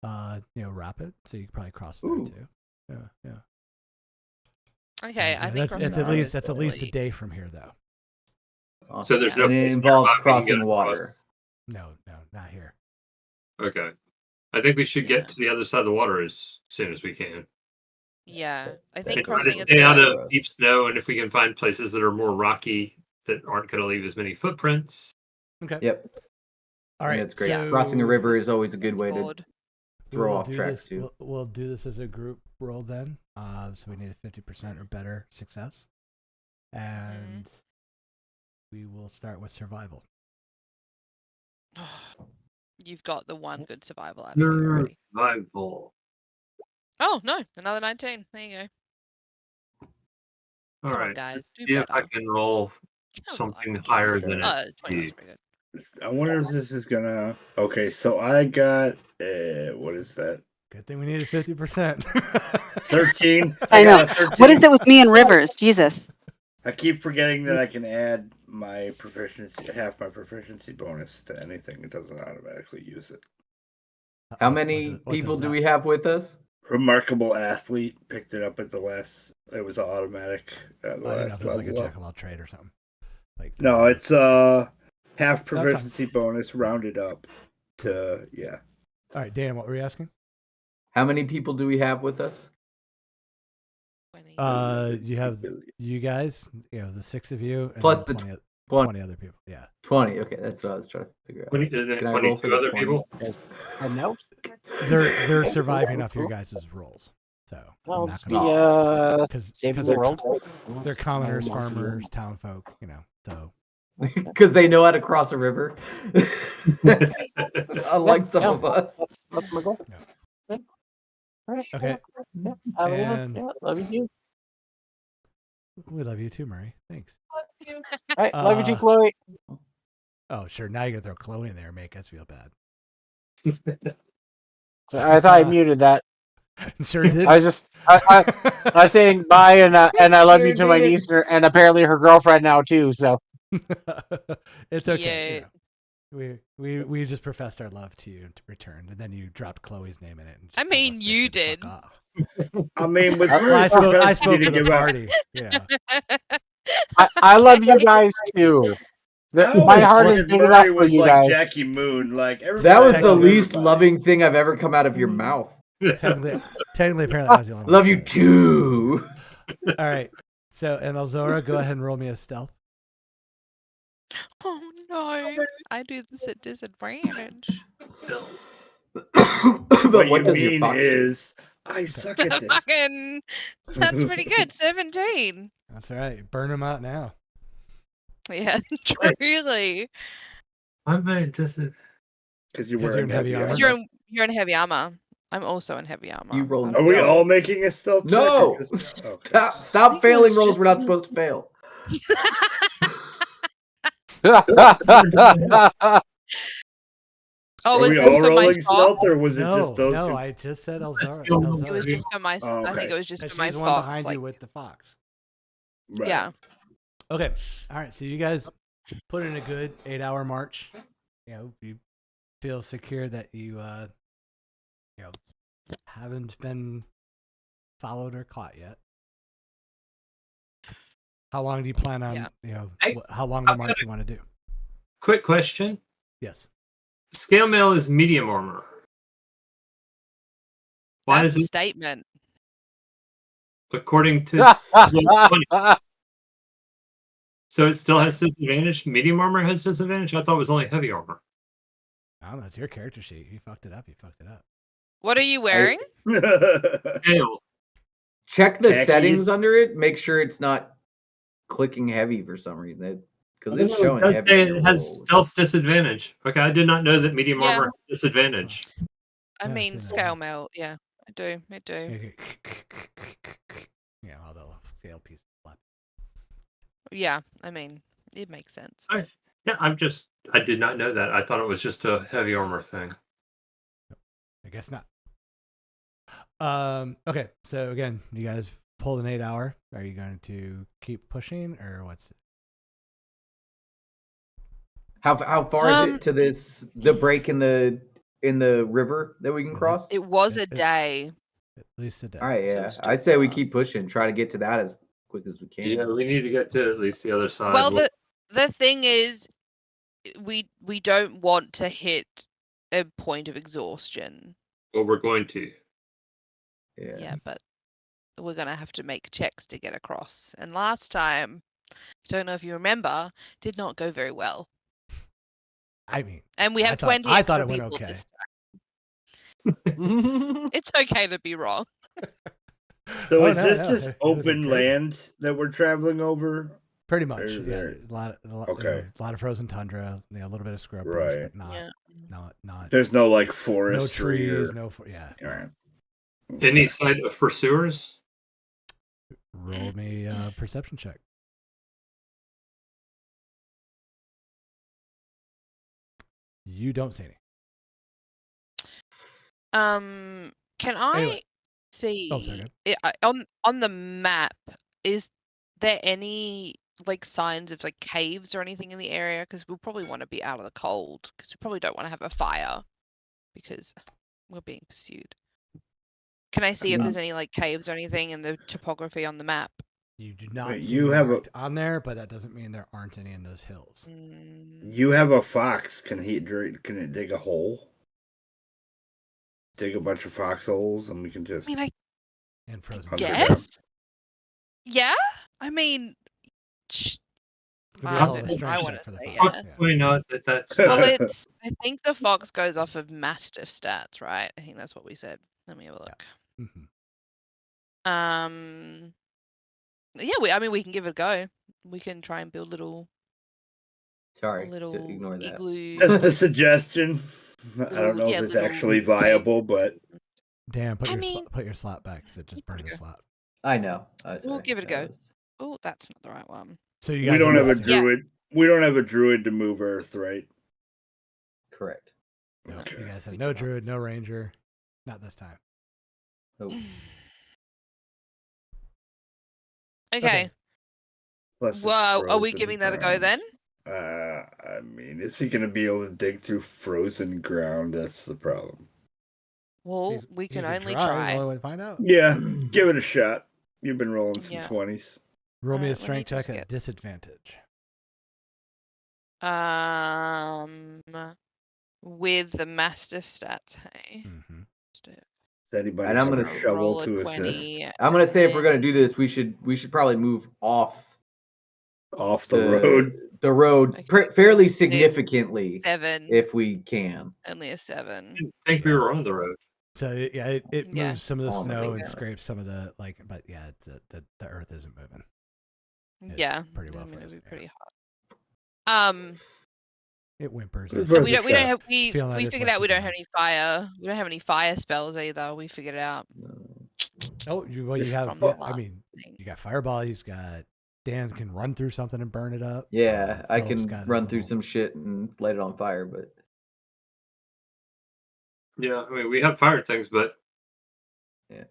rapid, so you could probably cross there too. Yeah. Okay, I think that's at least a day from here, though. So there's no And it place involves nearby we can crossing get water. across. No, not here. Okay. I think we should get to the other side of the water as soon as we can. Yeah, I think And try to crossing at stay out the of deep snow, and if we can find places that are more rocky that aren't going to leave as many footprints. Okay. Yep. All right. That's great. So Crossing a river is always a good way to board. throw we'll off do tracks this- too. We'll do this as a group roll then. So we need a 50% or better success, and we will start with survival. You've got the one good survival out of it already. Survival. Oh no, another 19. There you go. All Come on, right. guys, do Yeah, I better. can roll Come something on. higher than Oh, it. 21's pretty good. I wonder if this is gonna. Okay, so I got what is that? Good thing we needed 50%. 13. I know. got a 13. What is it with me and rivers? Jesus. I keep forgetting that I can add my proficiency, half my proficiency bonus to anything. It doesn't automatically use it. How many people do we have with us? Remarkable athlete picked it up at the last. It was automatic at the I don't know last if it's like a level jack up. of all trade or something. Like No, it's half fine. proficiency bonus rounded up to All right, Dan, what were you asking? How many people do we have with us? 20. You have you guys, the 6 of you, and Plus then the 20 other people. Yeah. 20. Okay, that's what I was trying to figure out. 22 the other 20? people. And no. They're surviving off your guys' rolls. So Well, I'm it's not gonna the saving the world. they're commoners, farmers, town folk, so Because they know how to cross a river. Unlike some of us. That's my goal. Yeah. Yeah. All right. Okay. Yeah. And- Love you. we love you too, Murray. Thanks. All right. Love you too, Chloe. Oh, sure. Now you're gonna throw Chloe in there and make us feel bad. I thought I muted that. Sure did. I was saying bye and I love you to my niece and apparently her girlfriend now too. So It's okay. Yeah. We just professed our love to you to return, and then you dropped Chloe's name in it. And just I told mean, us you basically to did. fuck off. I mean, with Well, I spoke propensity for to the give out- party. Yeah. I love you guys too. I My always heart is thought big Murray enough for was you like guys. Jackie Moon. Like That was everybody the loved least everybody. loving thing I've ever come out of your mouth. Technically, apparently, I was the only one. Love who you said it. too. All right. So, and Elzora, go ahead and roll me a stealth. Oh no, I do this at disadvantage. But what you does your mean fox do? is I suck at this. Fucking, that's pretty good. 17. That's all right. Burn them out now. Yeah, truly. I'm very just. Because you're 'Cause you're wearing in heavy heavy armor? armor. You're in heavy armor. I'm also in heavy armor. You rolled Are we No. all making a stealth check? No! or just- okay. Stop think it failing was rolls just- we're not supposed to fail. Oh, Are is we this all for my rolling fox? stealth, or was it No, just those no, two? I just said Elzara. still It was Elzara. just for my. Oh, I think okay. it was just And for my she's the fox. one behind like, you with the fox. Right. Yeah. Okay. All right. So you guys put in a good 8-hour march. You feel secure that you haven't been followed or caught yet. How long do you plan on, how long the I've got march you want to do? Quick question. Yes. Scale mail is medium armor. Why That's is a it statement. according to rule 20? So it still has disadvantage? Medium armor has disadvantage? I thought it was only heavy armor. I don't know. It's your character sheet. You fucked it up. What are you wearing? Scale. Check the Khakis. settings under it. Make sure it's not clicking heavy for some reason. Because it's Oh, showing it does heavy. say in your it has roll. stealth disadvantage. Okay, I did not know that medium Yeah. armor had disadvantage. I Yeah, mean, I've seen that. scale mail. Yeah, I do. All the scale pieces. Yeah, I mean, it makes sense. I did not know that. I thought it was just a heavy armor thing. I guess not. Okay. So again, you guys pulled an 8-hour. Are you going to keep pushing or what's it? How far is it to the break in the river that we can cross? It was a day. At least a day. All right, So yeah. it's still I'd say we far. keep pushing, try to get to that as quick as we can. Yeah, we need to get to at least the other side. Well, the thing is, we don't want to hit a point of exhaustion. Well, we're going to. Yeah, but we're gonna have to make checks to get across. And last time, don't know if you remember, did not go very well. I mean, And we have 20 I extra thought it went people okay. this time. It's okay to be wrong. So Oh, is no, this no, just it was a open great- land that we're traveling over? Pretty much, There's yeah. there- A lot Okay. a lot of frozen tundra, a little bit of scrub bush, Right. but not, Yeah. not There's no like no forestry trees, or... yeah. All right. Any sight of pursuers? Roll me a perception check. You don't see any. Can I Anyway. see Oh, sorry, on the map? Is there any like signs of like caves or anything in the area? Because we'll probably want to be out of the cold. Because we probably don't want to have a fire because we're being pursued. Can I see if there's any like caves or anything in the topography on the map? You do not Wait, see you any have a- marked on there, but that doesn't mean there aren't any in those hills. You have a fox. Can it dig a hole? Dig a bunch of foxholes, and we can just... I mean, And frozen. Hunter tundra. down. guess. Yeah, I mean, It'd be a I hell of a don't- strength I check wanna for the say, fox. yeah. Yeah. Probably not that's well, not- it's. I think the fox goes off of mastiff stats, right? I think that's what we said. Let me have a look. Mhm. Yeah, we can give it a go. We can try and build little Sorry, igloo. ignore that. Just a suggestion. I don't know yeah, if it's little actually caves. viable, but... Dan, put I your mean- put your slot back because it just burned Okay. a slot. I know. We'll give it a That go. was- Oh, that's not the right one. So you guys We don't have a resting. druid. We don't have a druid to move Earth, right? Correct. No, Okay. you guys have We no do not. druid, no ranger, not this time. Oh, Okay. Plus it's Well, are we frozen giving that a go ground. then? I mean, is he going to be able to dig through frozen ground? That's the problem. Well, we can only The try. only way to find out. Yeah, give it a shot. You've been rolling some Yeah. 20s. Roll me a Alright, let me strength check just at get- disadvantage. With the mastiff stats, hey. Mm-hmm. Is anybody And I'm have gonna a shovel Roll a to assist 20. I'm gonna say if we're and gonna do this, we should probably move off off the road? the road Okay, fairly six, significantly 7. if we can. Only a 7. I think we were on the road. So it Yeah, moves some of the on the snow road. and scrapes some of the but yeah, it's the earth isn't moving. It's Yeah, pretty well I mean, it'd be frozen, yeah. pretty hot. It whimpers. It's and- worth We a don't shot. have Feeling like we it's figured lets out you we don't down. have any fire. We don't have any fire spells either. We figured it out. Oh, you Just have. from Yeah, the I last mean, thing. you got fireball. He's got Dan can run through something and burn it up. Yeah, I Philip's can got his run through little- some shit and light it on fire, but Yeah, I mean, we have fire things, but Yeah.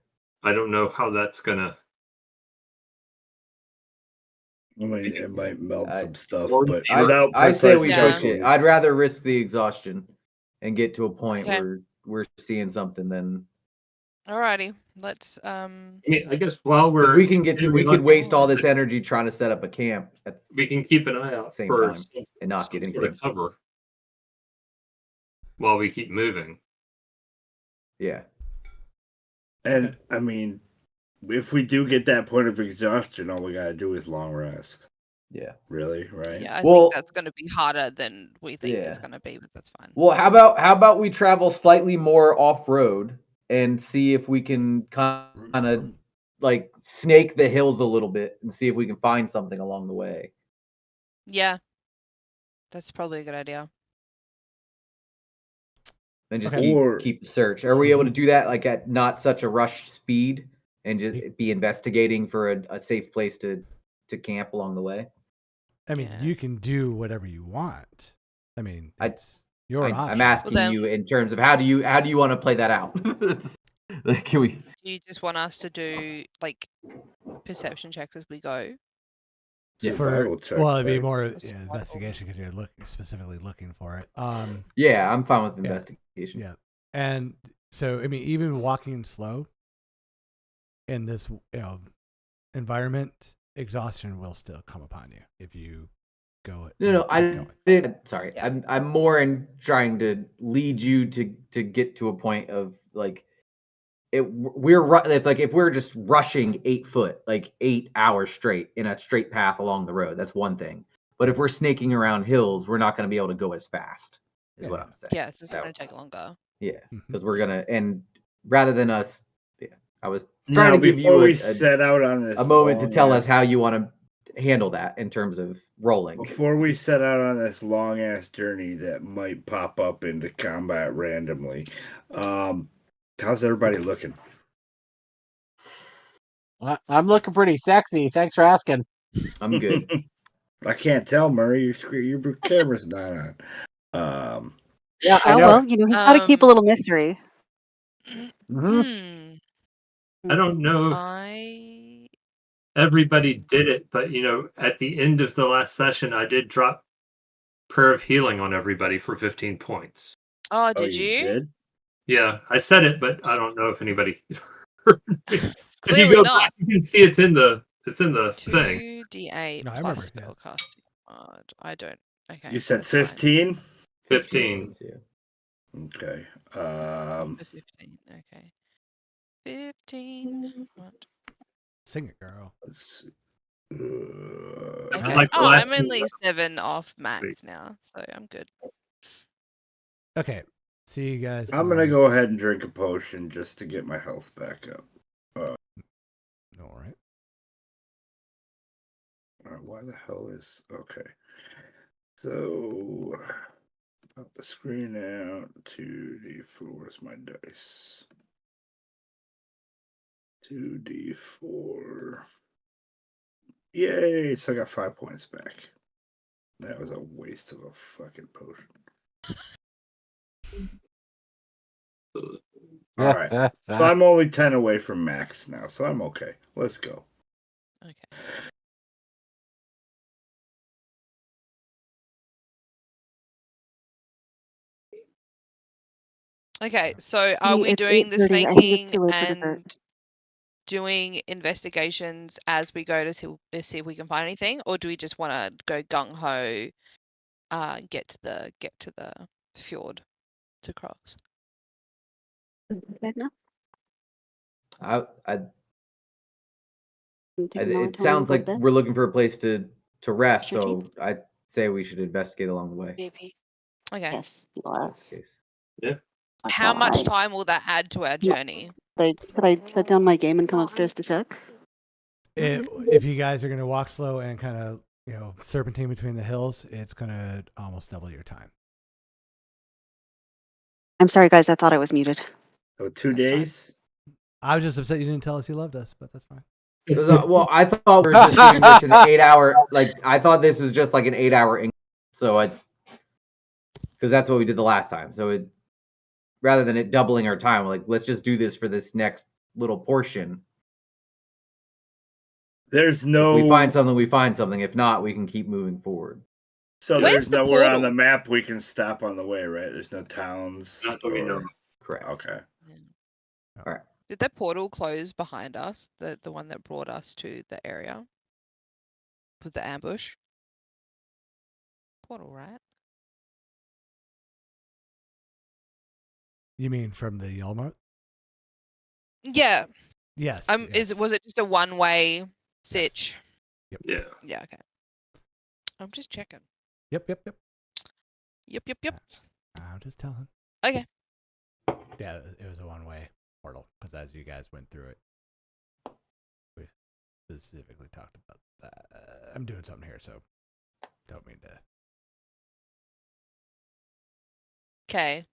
I don't know how that's gonna. I mean, it might melt some stuff, Or- but I- without I say precise we Yeah. push it. calculation. I'd rather risk the exhaustion and get to a point Okay. where we're seeing something than Alrighty, let's I mean, I guess while 'cause we're we can get to. We could looking, waste all this energy trying to set up a camp at we can keep an eye the out same for time and not some get sort anything. of cover while we keep moving. Yeah. And I mean, if we do get that point of exhaustion, all we gotta do is long rest. Yeah. Really, right? Yeah, I Well- think that's going to be harder than we think it's Yeah. going to be, but that's fine. Well, how about we travel slightly more off road and see if we can kind of like snake the hills a little bit and see if we can find something along the way. Yeah, that's probably a good idea. And just Okay. Or- keep the search. Are we able to do that like at not such a rush speed and just be investigating for a safe place to camp along the way? I mean, Yeah. you can do whatever you want. I mean, I- it's your option. I'm asking Well, then- you in terms of how do you want to play that out? Can we? Do you just want us to do like perception checks as we go? Yeah. Survival check, Well, it'd be right? more Survival. investigation because you're specifically looking for it. Yeah, I'm fine with Yeah. investigation. Yeah. And so, I mean, even walking slow in this, environment, exhaustion will still come upon you if you go. No, keep I going. didn't. Sorry, Yeah. I'm more in trying to lead you to get to a point of like if we're just rushing 8 foot like 8 hours straight in a straight path along the road, that's one thing. But if we're snaking around hills, we're not going to be able to go as fast. Is what Yeah. I'm saying. Yeah, it's just So, going to take longer. Yeah, Mhm. because we're gonna and rather than us, I was Now, trying to give before you we a set out on this a moment to long tell us ass- how you want to handle that in terms of rolling. Before we set out on this long ass journey that might pop up into combat randomly, how's everybody looking? I'm looking pretty sexy. Thanks for asking. I'm good. I can't tell, Murray. Your camera's not on. Yeah, I Oh know. well, he's got to keep a Um, little mystery. Mhm. I don't know if I everybody did it, but at the end of the last session, I did drop Prayer of Healing on everybody for 15 points. Oh, did you? did? Yeah, I said it, but I don't know if anybody heard me. If you Clearly go not. back, you can see it's in the thing. 2d8 No, I plus remember, yeah. spellcasting. I don't. Okay. You said that's fine. 15? 15. Yeah. Okay. For 15. Okay. 15. What? Sing it, girl. Let's see. That was Okay. like the Oh, last I'm one. only 7 off max now, so I'm good. Okay. See you guys. I'm gonna on- go ahead and drink a potion just to get my health back up. All right. Why the hell is okay? So pop the screen out. 2d4. Where's my dice? 2d4. Yay! So I got 5 points back. That was a waste of a fucking potion. All right. So I'm only 10 away from max now, so I'm okay. Let's go. Okay. Okay, so are we It's doing the 8:30. I think it's snaking too late for dessert. and doing investigations as we go to see if we can find anything, or do we just want to go gung ho, get to the fjord to cross? Edna? It sounds like we're looking for a place to rest, so I'd say we should investigate along the way. Okay. Yes, you if are. that's the case. How much time will that add to our journey? Could I shut down my game and come upstairs to check? If you guys are going to walk slow and kind of, serpentine between the hills, it's going to almost double your time. I'm sorry, guys. I thought I was muted. So 2 That's fine. days? I was just upset you didn't tell us you loved us, but that's fine. Well, I thought we were just doing this in 8 hour. Like I thought this was just like an 8 hour. So because that's what we did the last time. So rather than it doubling our time, like let's just do this for this next little portion. There's If no. we find something, we find something. If not, we can keep moving forward. So Where's there's the nowhere on portal? the map we can stop on the way, right? There's no towns. Not that we know. Correct. Okay. All right. Did that portal close behind us? The one that brought us to the area? With the ambush? Portal, right? You mean from the Yelmo? Yeah. Yes. Was it just a one-way sitch? Yep. Yeah. Yeah, okay. I'm just checking. Yep. Yep. I'm just telling. Okay. Yeah, it was a one-way portal because as you guys went through it, we specifically talked about that. I'm doing something here, so don't mean to. Okay.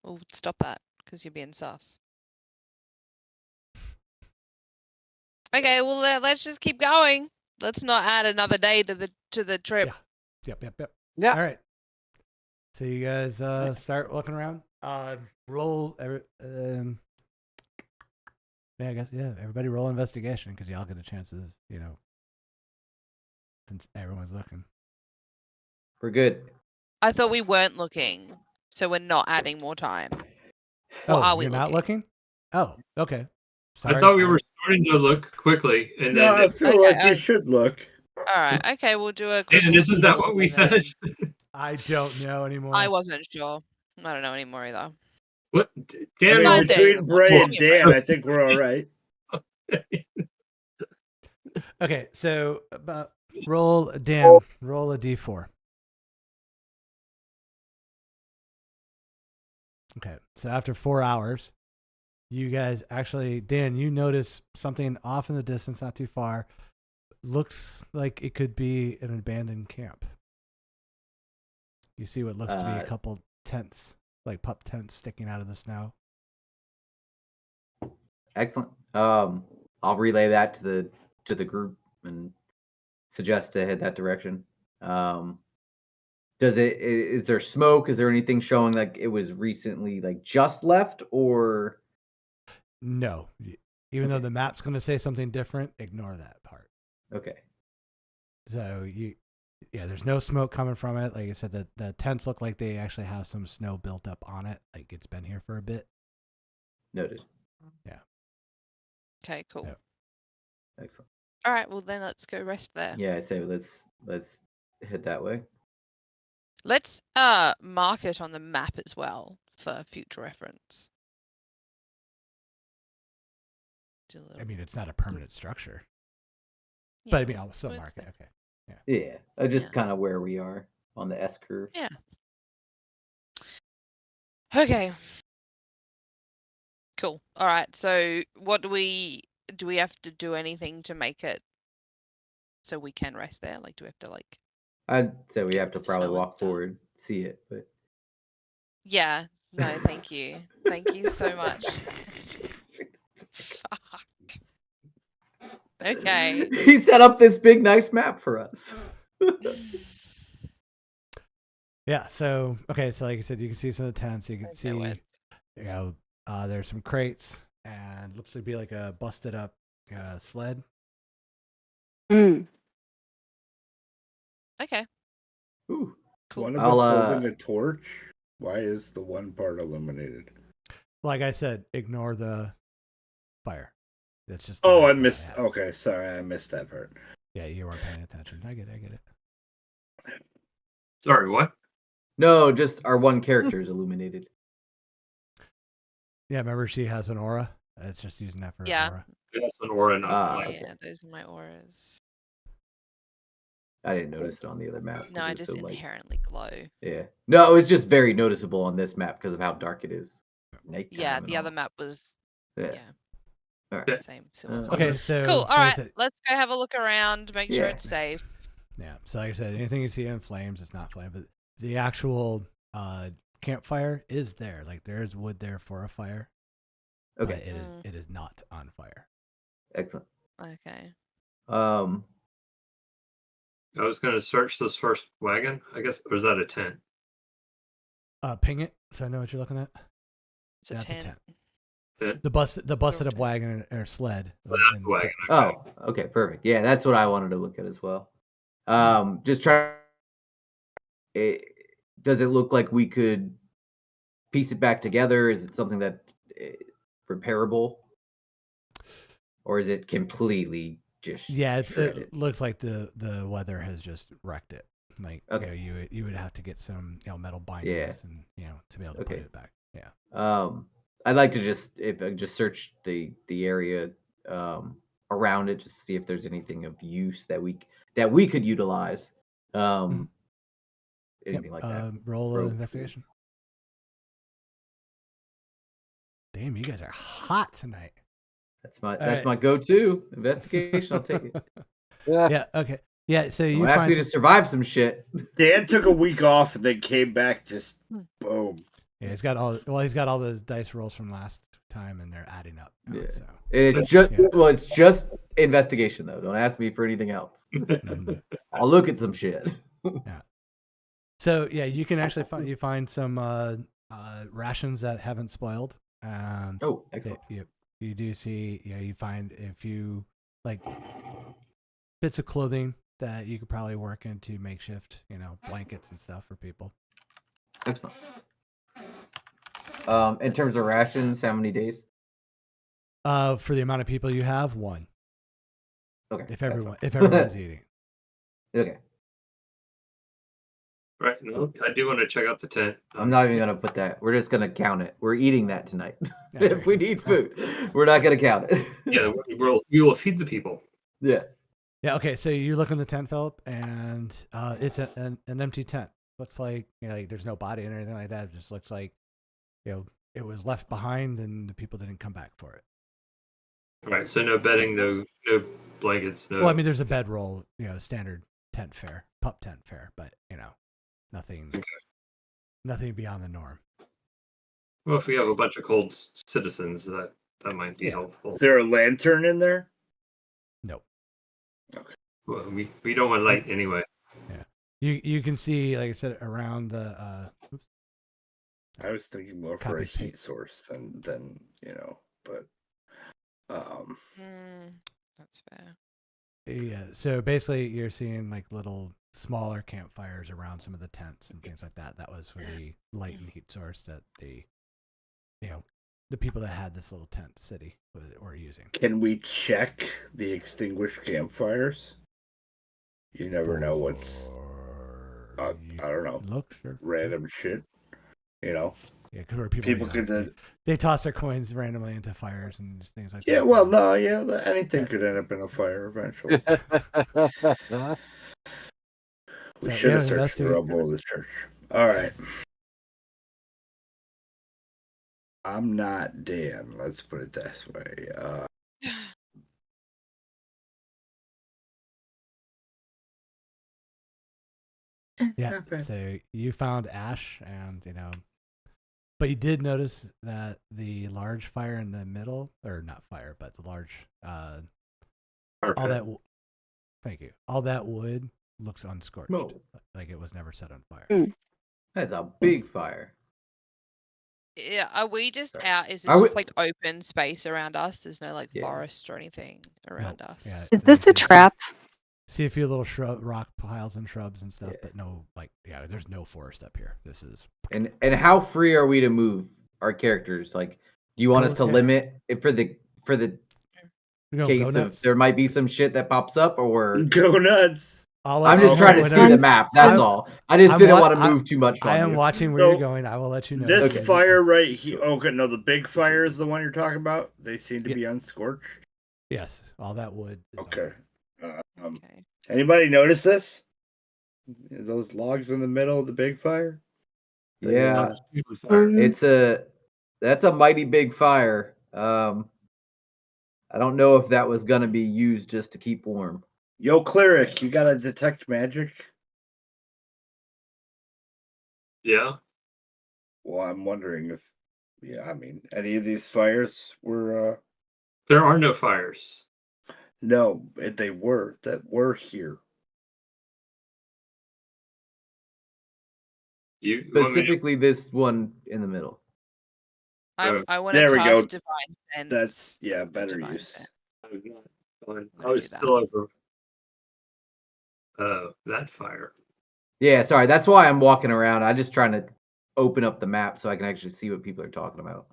We'll stop that because you're being sus. Okay, well let's just keep going. Let's not add another day to the trip. Yep. Yeah. All right. So you guys start looking around. Roll. Yeah, I guess everybody roll investigation because y'all get a chance to, since everyone's looking. We're good. I thought we weren't looking, so we're not adding more time. Oh, are we you're not looking? Oh, okay. Sorry. I thought we were starting to look quickly, and No, then I feel like we should look. All right. Okay, we'll do a quick. and isn't that what we then. said? I don't know anymore. I wasn't sure. I don't know anymore either. What? I Dan, mean, Nine days. between Bray Give and me a break. Dan, I think we're all right. Okay, so roll a d4. Okay, so after 4 hours, you guys actually, Dan, you notice something off in the distance, not too far. Looks like it could be an abandoned camp. You see what looks to be a couple tents, like pup tents sticking out of the snow. Excellent. I'll relay that to the group and suggest to head that direction. Is there smoke? Is there anything showing like it was recently like just left or? No, even though the map's going to say something different, ignore that part. Okay. So there's no smoke coming from it. Like I said, the tents look like they actually have some snow built up on it. Like it's been here for a bit. Noted. Yeah. Okay, cool. Yep. Excellent. All right, well then let's go rest there. Yeah, I say let's head that way. Let's mark it on the map as well for future reference. I mean, it's not a permanent structure, Yeah, but I mean, I'll still so mark it's it. Okay. Yeah, just kind of where we are on the S curve. Yeah. Okay. Cool. All right. So, what do we have to do anything to make it so we can rest there? Like, do we have to like? I'd say we get have to rid of probably smell and walk stuff? forward, see it, but Yeah. No, thank you. Thank you so much. Fuck. Okay. He set up this big nice map for us. Yeah. So okay. So like I said, you can see some of the tents. You can Okay, see, wait. there's some crates and looks to be like a busted up sled. Mm. Okay. Ooh. Cool. One of I'll, us holding a torch. Why is the one part illuminated? Like I said, ignore the fire. That's just. Oh, I missed. Okay, sorry, I missed that part. Yeah, you weren't paying attention. I get it. Sorry, what? No, just our one character is illuminated. Yeah, remember she has an aura. It's just using that for Yeah. aura. That's an aura, not light. Okay. Yeah, those are my auras. I didn't notice it on the other map. No, 'cause I it was just so light. inherently glow. Yeah. No, it was just very noticeable on this map because of how dark it is. Nighttime Yeah, and the other all. map was Yeah. All right. same. Similar. Okay, so Cool. All like I right, said- let's go have a look around. Make sure Yeah. it's safe. Yeah. So like I said, anything you see in flames, it's not flame, but the actual campfire is there. Like there is wood there for a fire. Okay. But it is not on fire. Excellent. Okay. I was going to search this first wagon, I guess. Or is that a tent? Ping it so I know what you're looking at. It's a That's a 10. 10. The busted up wagon or sled. Well, that's the wagon. Oh, okay, perfect. Yeah, that's what I wanted to look at as well. Just try. Does it look like we could piece it back together? Is it something that repairable, or is it completely just? Yeah, shredded? it looks like the weather has just wrecked it. Like, Okay. you would have to get some metal bindings and to be able to put it back. Yeah. I'd like to just search the area around it, just to see if there's anything of use that we could utilize. Anything like that. Roll an investigation. Damn, you guys are hot tonight. That's my go-to investigation. I'll take it. Yeah. Okay. Yeah. So you asked me to survive some shit. Dan took a week off and then came back. Just boom. Yeah, he's got all those dice rolls from last time, and they're adding up. Now, Yeah. So. It's just investigation though. Don't ask me for anything else. I'll look at some shit. Yeah. So yeah, you can actually find some rations that haven't spoiled. Oh, excellent. You do see, you find a few like bits of clothing that you could probably work into makeshift, blankets and stuff for people. Excellent. In terms of rations, how many days? For the amount of people you have, 1. Okay. If everyone's eating. Okay. Right. No, I do want to check out the tent. I'm not even gonna put that. We're just gonna count it. We're eating that tonight. Yeah, if we need food, we're not gonna count it. Yeah, we will feed the people. Yes. Yeah. Okay. So you look in the tent, Philip, and it's an empty tent. Looks like like there's no body or anything like that. It just looks like it was left behind, and the people didn't come back for it. All right. So no bedding, no blankets, no. Well, I mean, there's a bedroll, standard tent fare, pup tent fare, but nothing beyond the norm. Well, if we have a bunch of cold citizens, that might be helpful. Is there a lantern in there? No. Okay. Well, we don't want light anyway. Yeah. You can see, like I said, around the. I was thinking more for a heat source than but. That's fair. Yeah. So basically, you're seeing like little smaller campfires around some of the tents and things like that. That was for the light and heat source that the people that had this little tent city were using. Can we check the extinguished campfires? You never know what's. I don't know. Look, sure. Random shit. Yeah, because where people could. They toss their coins randomly into fires and things like that. Yeah, well, no, anything could end up in a fire eventually. We should have searched the rubble of the church. All right. I'm not Dan. Let's put it this way. Yeah. So you found ash, and but you did notice that the large fire in the middle, or not fire, but the large all that. Thank you. All that wood looks unscorched, like it was never set on fire. That's a big fire. Yeah, are we just out? Is this just like open space around us? There's no forest or anything around us. Yeah, is this a trap? See a few little rock piles and shrubs and stuff, but no, there's no forest up here. This is. And how free are we to move our characters? Like, do you want us to limit it for the case of there might be some shit that pops up, or go nuts? I'm just trying to see the map. That's all. I just didn't want to move too much. I am watching where you're going. I will let you know. This fire right here. Okay, no, the big fire is the one you're talking about. They seem to be unscorched. Yes, all that wood. Okay. Anybody notice this? Those logs in the middle of the big fire? Yeah, that's a mighty big fire. I don't know if that was gonna be used just to keep warm. Yo, cleric, you gotta detect magic? Yeah. Well, I'm wondering if, any of these fires were. There are no fires. No, they were here. You want me to- Specifically, this one in the middle. I want to There we go. cast Divine Sense. That's of better Divine use. Sense. I'm not going- I'm I was do that. still over that fire. Yeah, sorry. That's why I'm walking around. I'm just trying to open up the map so I can actually see what people are talking about.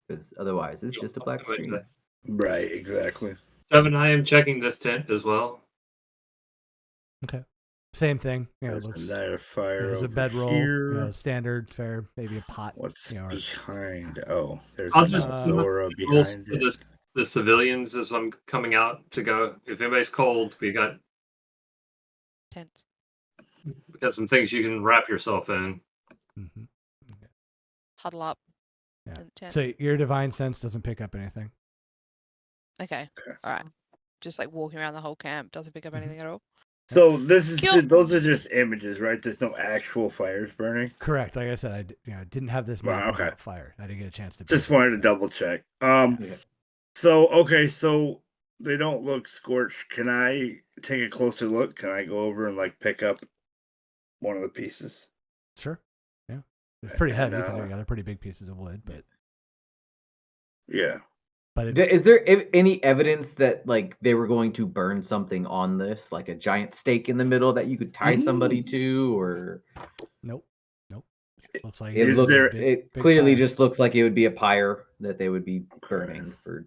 Because otherwise, it's just a black screen. Right, exactly. 7, I am checking this tent as well. Okay. Same thing. You know, it There's looks another fire there's over a bedroll, here. you know, standard fare, maybe a pot. What's you know, or- behind? Oh, there's I'll just another Zora rules behind for it. the civilians as I'm coming out to go. If anybody's cold, we got Tents. some things you can wrap yourself in. Mhm. Huddle up. Yeah. In the tent. So your divine sense doesn't pick up anything. Okay. Okay. All right. Just like walking around the whole camp doesn't pick up anything at all. So this is Kill- those are just images, right? There's no actual fires burning. Correct. Like I said, I didn't have this map Wow, okay. without fire. I didn't get a chance to. Just build it, wanted to so- double check. Okay. So they don't look scorched. Can I take a closer look? Can I go over and like pick up one of the pieces? Sure. Yeah. It's pretty heavy And, because they're pretty big pieces of wood, but Yeah. Is there any evidence that like they were going to burn something on this, like a giant stake in the middle that you could tie somebody to, or nope. Looks like it Is looks there- it big clearly fire. just looks like it would be a pyre that they would be burning for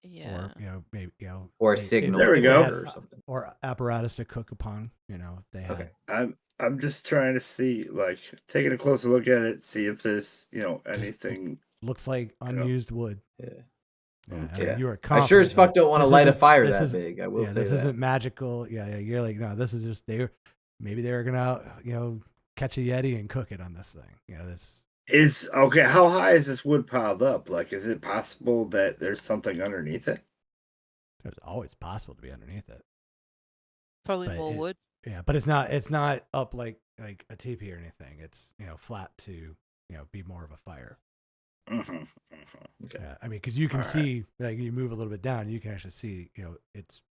Yeah. Or maybe or a they- signal There we if they go. had- or something. or apparatus to cook upon. If they had. Okay. I'm just trying to see, like, taking a closer look at it, see if there's anything. Looks like unused wood. Yeah. Yeah, Okay. you were I confident. sure as fuck don't want to this light a isn't- fire this that isn't- big. I will say this that. isn't magical. Yeah, you're like, no, this is just maybe they were gonna catch a Yeti and cook it on this thing. This Is okay. How high is this wood piled up? Like, is it possible that there's something underneath it? it's always possible to be underneath it. Probably But more wood. Yeah, but it's not up like a teepee or anything. It's flat to be more of a fire. Mm-hmm. Okay. Yeah, I mean, because you can All right. see, like, you move a little bit down, you can actually see, it's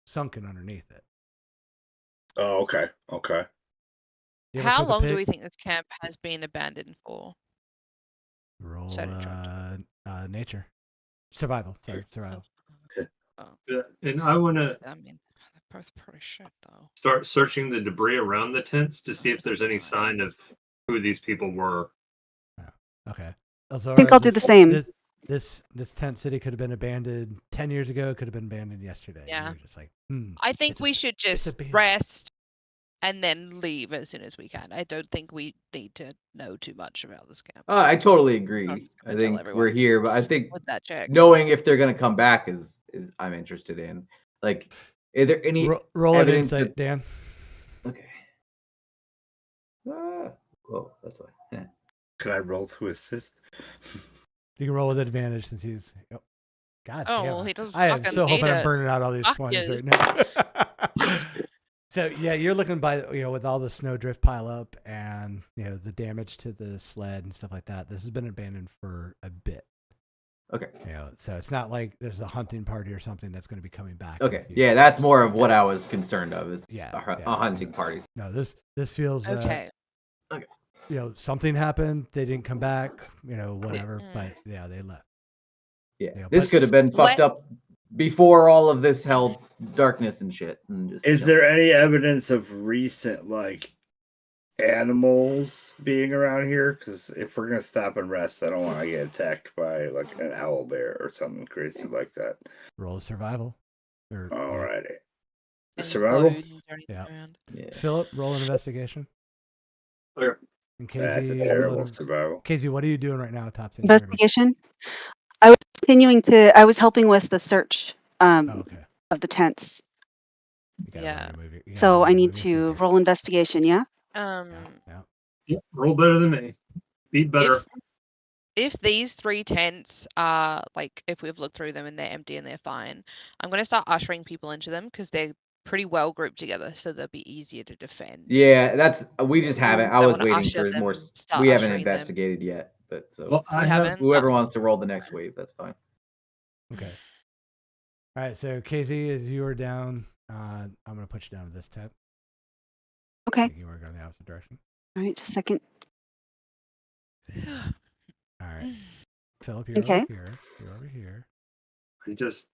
sunken underneath it. Oh, okay. Okay. You ever How cook a long do pig? we think this camp has been abandoned for? Roll Sorry, nature, survival. Sorry, survival. Yeah, and I want to I mean, they're both pretty shit though. start searching the debris around the tents to see if there's any sign of who these people were. Okay. I think I'll do the same. This tent city could have been abandoned 10 years ago. It could have been abandoned yesterday. And Yeah. you're just like, I think it's we should just abandoned. rest and then leave as soon as we can. I don't think we need to know too much about this camp. I totally agree. I'm just I gonna tell think everyone we're here, but I think with that check. knowing if they're gonna come back is I'm interested in. Like, are there any roll an evidence insight, that- Dan. Okay. Oh, that's why. Yeah. Can I roll to assist? You can roll with advantage since he's. Oh, God Oh, damn well, it. he doesn't I am fucking so hoping need I'm it. burning out all these Fuck 20s yes. right now. So yeah, you're looking by with all the snow drift pile up and the damage to the sled and stuff like that. This has been abandoned for a bit. Okay. So it's not like there's a hunting party or something that's going to be coming back. in a Okay. few Yeah, days. that's more of what I was concerned of is Yeah, a hunting party. No, this feels Okay. something happened. They didn't come back. Whatever. But yeah, they left. Yeah. Yeah, This but- could have been fucked up before all of this hell darkness and shit. And just, Is there any evidence of recent animals being around here? Because if we're gonna stop and rest, I don't want to get attacked by an owl bear or something crazy like that. Roll survival. Or, Alrighty. Any Survival? bones or anything Yeah. around? Yeah. Philip, roll an investigation. Okay. And That's a KZ, terrible survival. KZ, what are you doing right now? Top 10 Investigation. I was helping with the search Oh, okay. of the tents. You gotta Yeah. remove your- you gotta So I remove need your to finger. roll investigation, yeah? Yeah. Yep, roll better than me. Beat better. If these 3 tents are if we've looked through them and they're empty and they're fine, I'm gonna start ushering people into them because they're pretty well grouped together, so they'll be easier to defend. Yeah, we just haven't. I I was wanna waiting usher for more. them, start We haven't ushering them. investigated yet, but so Well, I We have haven't. whoever wants to roll the next wave, that's fine. Okay. All right. So KZ, as you are down, I'm gonna put you down to this tab. Okay. You are going the opposite direction. All right, just a second. All right. Philip, you're Okay. over here. You're over here. I just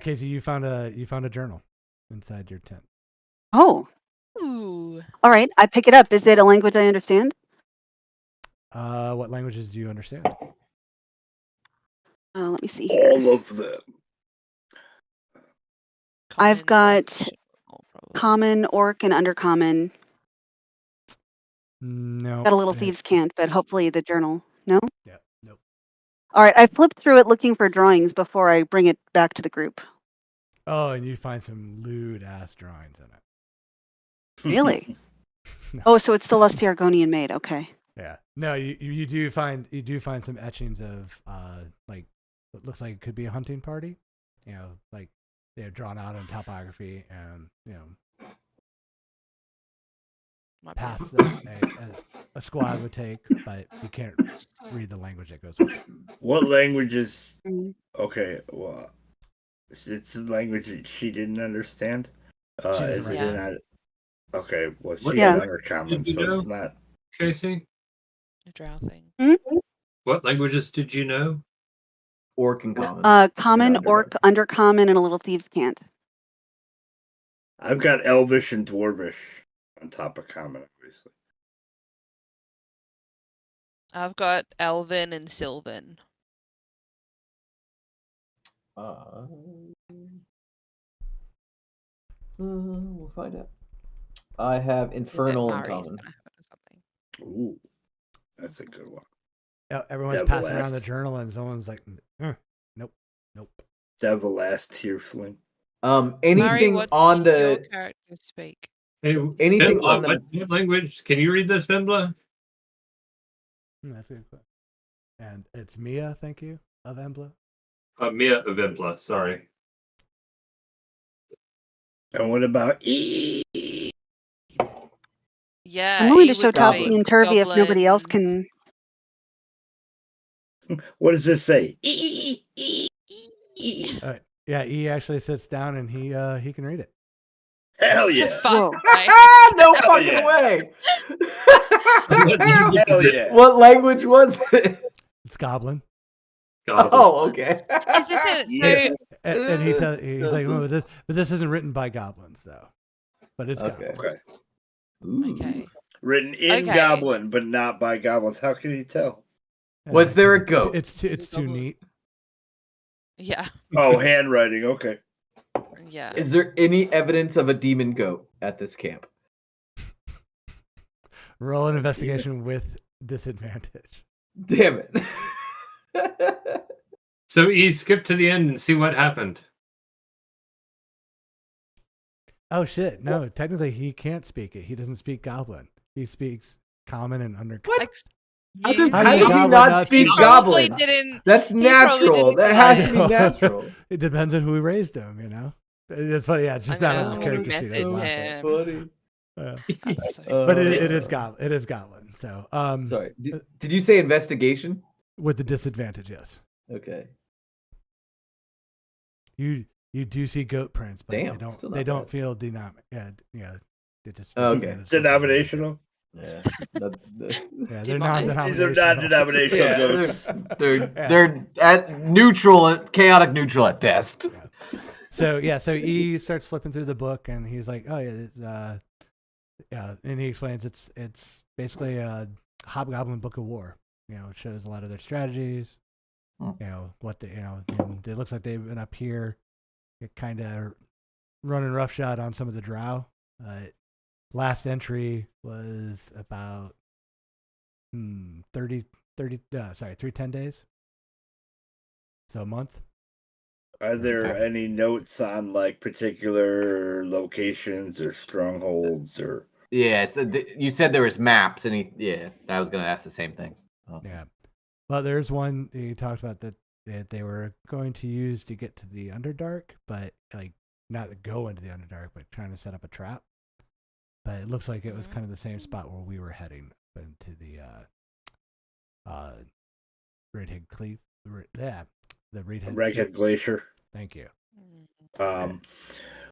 Casey, you found a journal inside your tent. Oh, Ooh. all right. I pick it up. Is it a language I understand? What languages do you understand? Let me see here. All of them. I've got Probably. common, orc, and undercommon. No. Got a little thieves' cant, but hopefully the journal. No? Yeah. Nope. All right. I flipped through it looking for drawings before I bring it back to the group. Oh, and you find some lewd ass drawings in it. Really? No. Oh, so it's still Lusty Argonian made. Okay. Yeah. No, you do find some etchings of like what looks like it could be a hunting party. You know, like they're drawn out in topography and paths that a squad would take, but you can't read the language that goes with it. What languages? Okay, well, it's a language that she didn't understand. She doesn't Is it write. not? Okay, well, she What had language undercommon, did you so it's know? not. Casey, A drow thing. what languages did you know? Orc and common. Common, And orc, undercommon, and a little thieves' cant. I've got Elvish and Dwarvish on top of common, obviously. I've got Elven and Sylvan. We'll find out. I have infernal and Mari's common. gonna have it or something. Ooh, that's a good one. Everyone's Devil passing around the ass. journal, and someone's like, "Nope." Devil ass Tiefling. Mari, Anything what on did your the character speak? Hey, anything Bimbla, on the what language? Can you read this, Bimbla? That's a good question. And it's Mia, thank you, of Embla. Mia of Bimbla, sorry. And what about Yeah, I'm willing to he show would Toppy Goblin. and Turvy if nobody else goblin. can. What does this say? Yeah, E actually sits down and he can read it. Hell yeah! Whoa. No Hell fucking yeah. way. What language Hell is it? yeah! What language was it? It's Goblin. Goblin. Oh, okay. Is this it? Yeah. And he's like, oh, but this isn't written by goblins though. But it's Okay. Goblin. Okay. Okay. Written in Okay. Goblin, but not by goblins. How can you tell? Was there a It's goat? It's too neat. Yeah. Oh, handwriting. Okay. Yeah. Is there any evidence of a demon goat at this camp? Roll an investigation with disadvantage. Damn it. So E, skip to the end and see what happened. Oh shit! No, technically he can't speak it. He doesn't speak Goblin. He speaks Common and Undercommon. What? How How does How did he Goblin not not speak speak Probably goblin? didn't. That's probably natural. didn't That get has to be it. natural. It depends on who raised him, you know. It's funny, yeah. It's just I'm not on his gonna character sheet. I was message laughing. him. Funny. That's so But funny. it is Goblin. It is Goblin. So Sorry. Did you say investigation? with the disadvantage, yes. Okay. You do see goat prints, but Damn, still not they don't bad. feel Yeah. They just Oh, feel okay. there's something Denominational. Yeah. The- Yeah, they're Divine. These are non-denominational. not denominational yeah, goats. they're at neutral, chaotic neutral at best. So E starts flipping through the book, and he's like, "Oh yeah, and he explains it's basically a Hobgoblin Book of War. You know, it shows a lot of their strategies. You know what and it looks like they've been up here, kind of running roughshod on some of the drow. Last entry was about 310 days. So a month. Are there any notes on like particular locations or strongholds or? Yeah, so you said there was maps, and I was gonna ask the same thing. Awesome. Yeah. Well, there's one he talked about that they were going to use to get to the Underdark, but like not to go into the Underdark, but trying to set up a trap. But it looks like it was kind of the same spot where we were heading into the Redhead Cleave. The Redhead Redhead Glacier. Thank you.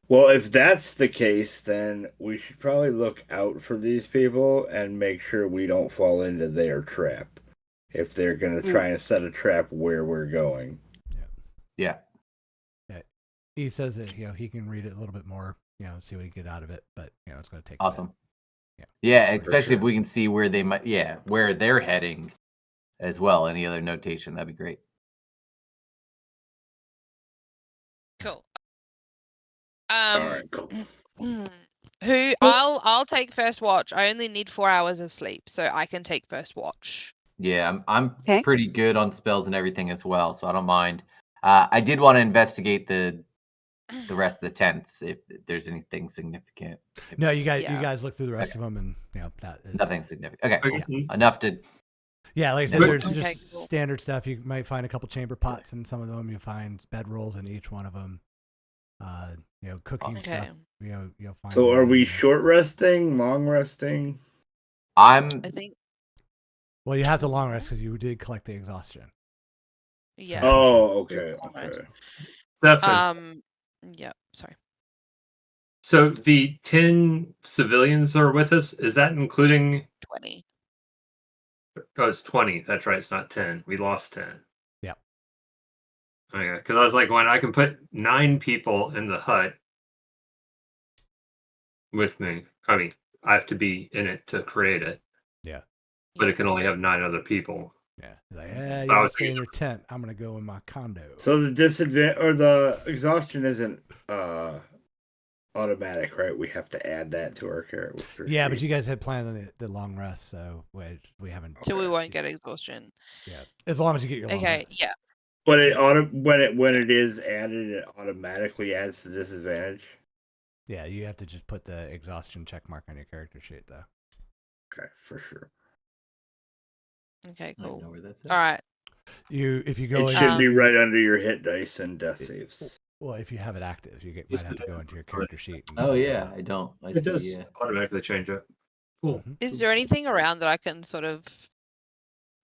Well, if that's the case, then we should probably look out for these people and make sure we don't fall into their trap. If they're going to try and set a trap where we're going. Yeah. He says that he can read it a little bit more, see what he can get out of it, but it's going to take Awesome. A bit. Yeah, especially if we can see where they might, where they're heading as well. Any other notation, that'd be great. Cool. All right, cool. I'll take first watch. I only need 4 hours of sleep, so I can take first watch. Yeah, I'm Okay. pretty good on spells and everything as well, so I don't mind. I did want to investigate the rest of the tents if there's anything significant. No, you guys look through the rest of them, and that is nothing significant. Okay, Okay. cool. Enough to. Yeah, like I said, there's Okay, just cool. standard stuff. You might find a couple chamber pots in some of them. You find bedrolls in each one of them. Cooking stuff. You'll find. So are we short resting, long resting? I think. Well, you have to long rest because you did collect the exhaustion. Yeah. Oh, okay. Definitely. Yeah. Sorry. So the 10 civilians are with us. Is that including 20? Oh, it's 20. That's right. It's not 10. We lost 10. Yeah. Okay. Because I was like, when I can put 9 people in the hut with me. I mean, I have to be in it to create it. Yeah. But it can only have 9 other people. Yeah. Like, I you was stay in thinking- your tent. I'm gonna go in my condo. So the disadvantage or the exhaustion isn't automatic, right? We have to add that to our character. Yeah, but you guys had planned on the long rest, so we haven't. So we won't get exhaustion. Yeah, as long as you get your long Okay. rest. Yeah. But when it is added, it automatically adds the disadvantage. Yeah, you have to just put the exhaustion check mark on your character sheet, though. Okay, for sure. Okay. I don't Cool. know where that's at. All right. If you go, It should be right under your hit dice and death saves. Well, if you have it active, you might have to go into your character sheet. And Oh set yeah, that. I don't. I It see, does yeah. automatically change it. Cool. Mhm. Is there anything around that I can sort of?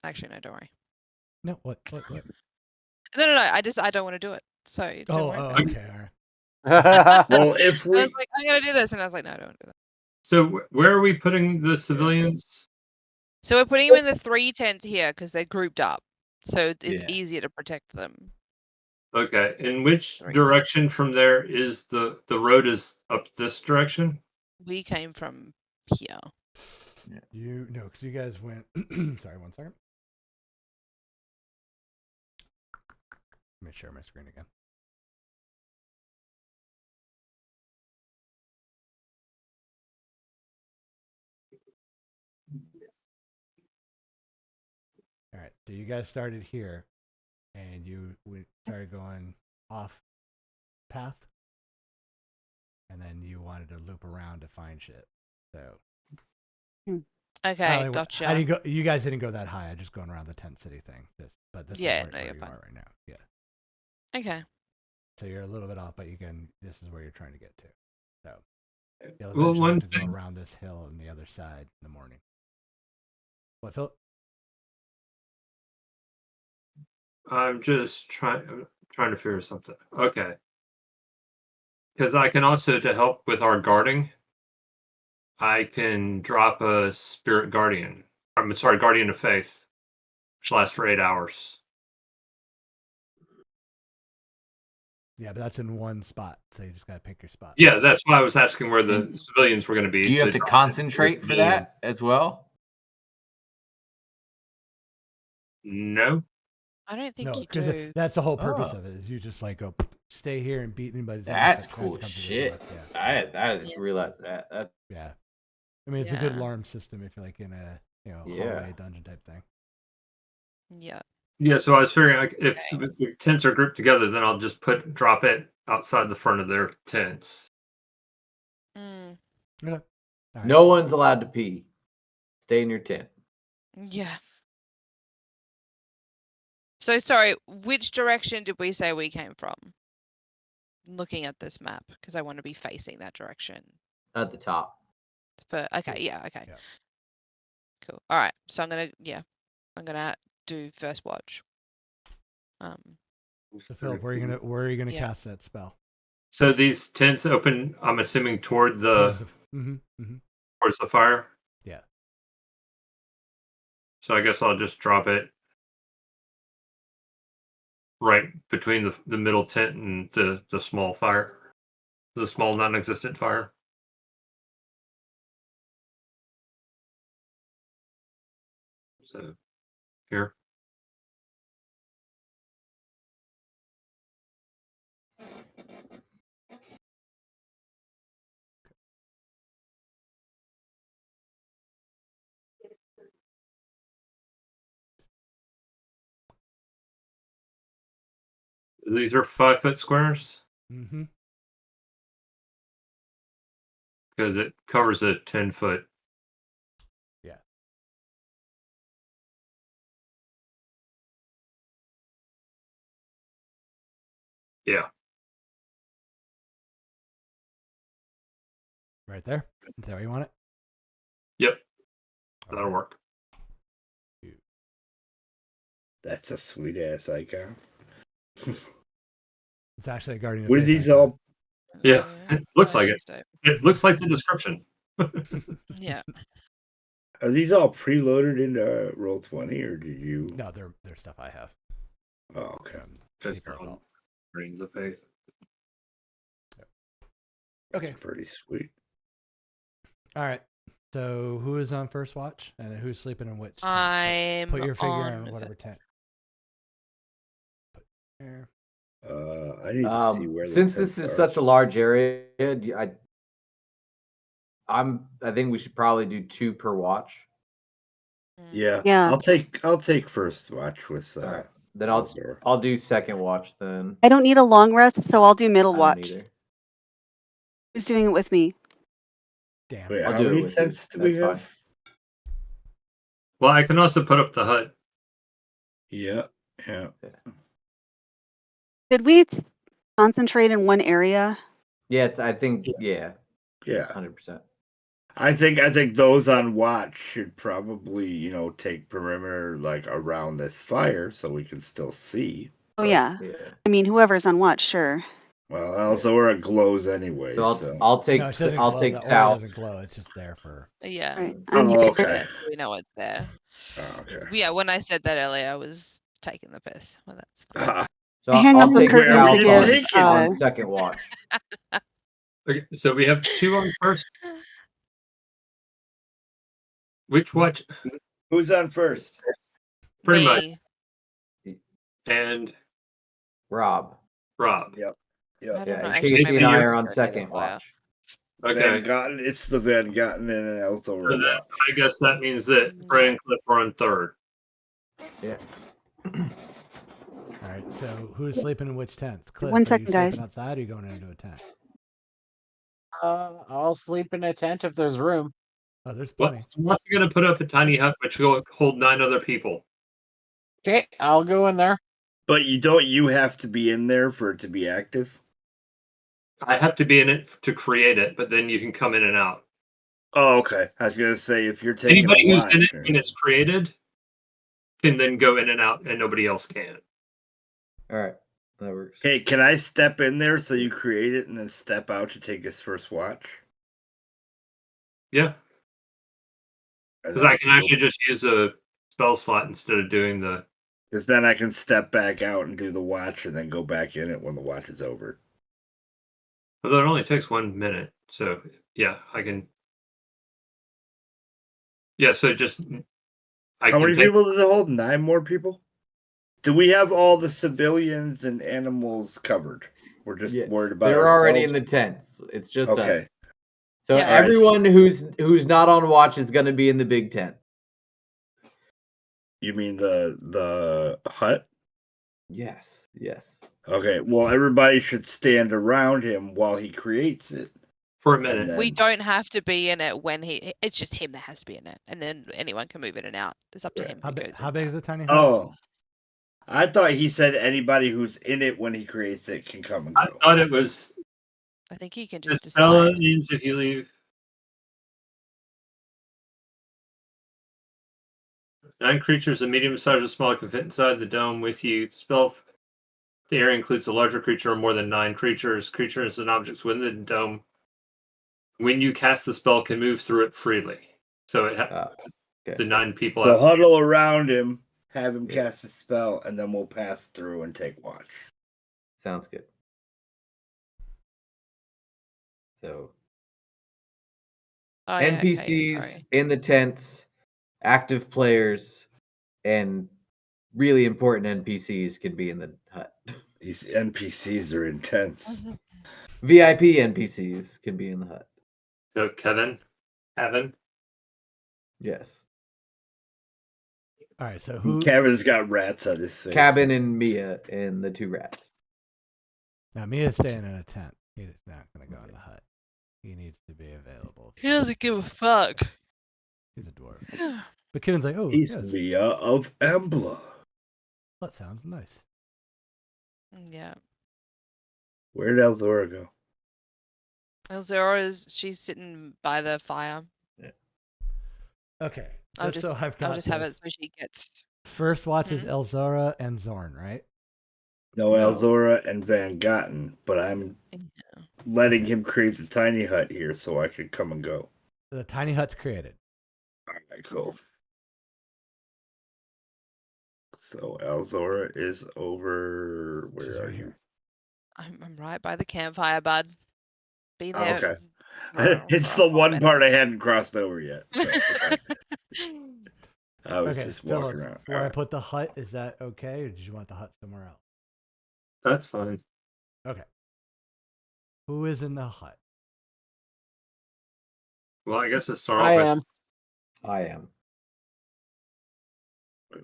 Actually, no. Don't worry. No, what? No. I don't want to do it. So. Don't worry about it. Okay, all right. Well, if I we was like, I'm gonna do this, and I was like, no, I don't want to do that. So where are we putting the civilians? So we're putting them in the 3 tents here because they're grouped up, so it's Yeah. easier to protect them. Okay. In which Right. direction from there is the road is up this direction? We came from here. Because you guys went. Sorry, 1 second. Let me share my screen again. All right, so you guys started here, and you started going off path, and then you wanted to loop around to find shit. So Okay, gotcha. You guys didn't go that high. I'm just going around the tent city thing. But this Yeah, is no, where you're you fine. are right now. Yeah. Okay. So you're a little bit off, but this is where you're trying to get to. So you'll Well, eventually one have to go thing around this hill on the other side in the morning. What, Philip? I'm just trying to figure something. Okay. Because I can also, to help with our guarding, I can drop a spirit guardian. I'm sorry, guardian of faith, which lasts for 8 hours. Yeah, but that's in one spot, so you just gotta pick your spot. Yeah, that's why I was asking where the civilians were going to be. Do you have to concentrate for that as well? No. I don't think No, you because do. that's the whole purpose Oh. of it. Is you just like go stay here and beat anybody's That's that tries to cool come through the shit. door. Yeah. I didn't realize that. Yeah. I mean, it's a good Yeah. alarm system if you're like in a Yeah. hallway dungeon type thing. Yeah. Yeah, so I was figuring like if the tents are grouped together, then I'll just drop it outside the front of their tents. Mm, Yeah. All right. No one's allowed to pee. Stay in your tent. yeah. So sorry, which direction did we say we came from? Looking at this map because I want to be facing that direction. At the top. But okay, yeah, okay. Yeah. Cool. All right. So I'm gonna do first watch. So Philip, where are you gonna Yeah. cast that spell? So these tents open, I'm assuming, toward the towards the fire? Yeah. So I guess I'll just drop it right between the middle tent and the small fire. The small non-existent fire. So here. These are 5-foot squares Mm-hmm. because it covers a 10-foot. Yeah. Yeah. Right there. Is that where you want it? Yep. All That'll right. work. That's a sweet ass icon. It's actually a Guardian of With Faith these icon. all, Yeah, it looks like it. Dope. It looks like the description. Yeah. are these all preloaded into Roll20, or did you? No, they're stuff I have. Oh, okay. Just Sleeping your own Vault. Rings of Faith. Okay. That's pretty sweet. All right. So who is on first watch and who's sleeping in which tent? I'm Put your figure on on whatever tent. Put there. I need to see where the Since this tents is are. such a large area, I think we should probably do 2 per watch. Yeah. Yeah. I'll take first watch with All right. Then Alzor. I'll do second watch then. I don't need a long rest, so I'll do middle I don't watch. either. Who's doing it with me? Damn. Wait, I'll how do it many with you. tents do we That's have? fine. Well, I can also put up the hut. Yeah. Yeah. Did we concentrate in one area? Yeah, I think yeah, Yeah. 100%. I think those on watch should probably, take perimeter like around this fire so we can still see. Oh, but- yeah. Yeah. I mean, whoever's on watch, sure. Well, also where it glows anyway. So I'll take No, it doesn't I'll glow. take The aura south. doesn't glow. It's just there for. Yeah. Right. Oh, I'm here. okay. Yeah, we know it's there. Oh, okay. Yeah, when I said that earlier, I was taking the piss. Well, that's fine. So I hang I'll up the take curtain south to give, on second watch. Okay, so we have 2 on first. Which watch? Who's on first? Pretty much. Me. And Rob. Rob. Yep. I Yep. don't Yeah, know. and Actually, Casey maybe and I you're- are on near the second fire. watch. Okay. Van Gotten, it's the Van Gotten and Alzor So then watch. I guess that means that Bray and Cliff are on third. Yeah. All right. So who's sleeping in which tent? Cliff, One are you second, guys. sleeping outside or are you going into a tent? I'll sleep in a tent if there's room. Oh, there's Well, plenty. I'm also going to put up a tiny hut which will hold 9 other people. Okay, I'll go in there. But you have to be in there for it to be active? I have to be in it to create it, but then you can come in and out. Oh, okay. I was gonna say if you're taking Anybody a who's in it watch, when it's created can then go in and out, and nobody else can. All right. That works. Hey, can I step in there so you create it and then step out to take his first watch? Yeah, because I can actually just use a spell slot instead of doing the. Because then I can step back out and do the watch and then go back in it when the watch is over. Although it only takes 1 minute, so yeah, I can. Yeah, so just. How many people does it hold? 9 more people? Do we have all the civilians and animals covered? We're just Yes, worried about they're already in ourselves? the tents. It's just Okay. us. So Yeah. everyone who's not on watch is going to be in the big tent. You mean the hut? Yes. Yes. Okay. Well, everybody should stand around him while he creates it. for a And minute. then, We don't have to be in it when it's just him that has to be in it, and then anyone can move in and out. It's up to him. How who big? goes How in big and is out. the tiny hut? Oh, I thought he said anybody who's in it when he creates it can come and I go. thought it was I think you can the just spell decide. ends if you leave. 9 creatures of medium size or small can fit inside the dome with you. The spell The area includes a larger creature or more than 9 creatures. Creatures and objects within the dome, when you cast the spell, can move through it freely. So Okay. the 9 people So have huddle around him, have him Yeah. cast a spell, and then we'll pass through and take watch. Sounds good. So Oh, yeah, okay, NPCs sorry. in the tents, active players, and really important NPCs can be in the hut. These NPCs are intense. VIP NPCs can be in the hut. So Kevin. Yes. All right. So who? Kevin's got rats on his face. Cabin and Mia and the 2 rats. Now Mia's staying in a tent. He's not going to go in the hut. He needs to be available. He doesn't give a fuck. He's a dwarf. But Kevin's like, oh, He's yes, Mia of Embla. that sounds nice. Yeah. Where'd Elzora go? She's sitting by the fire. Okay. I'll So I've got I'll just have this. it so she gets. First watch is Elzora and Zorn, right? No, No. Elzora and Van Gotten, but I'm Yeah. letting him create the tiny hut here so I can come and go. The tiny hut's created. All right, cool. So Elzora is over. She's Where are right you? here. I'm right by the campfire, bud. Been Oh, there. okay. for- It's for a the one minute. part I hadn't crossed over yet. So, okay. I was Okay, just Philip, walking around. where All I right. put the hut, is that okay, or did you want the hut somewhere else? That's fine. Okay. Who is in the hut? Well, I guess let's start I off with am. I am.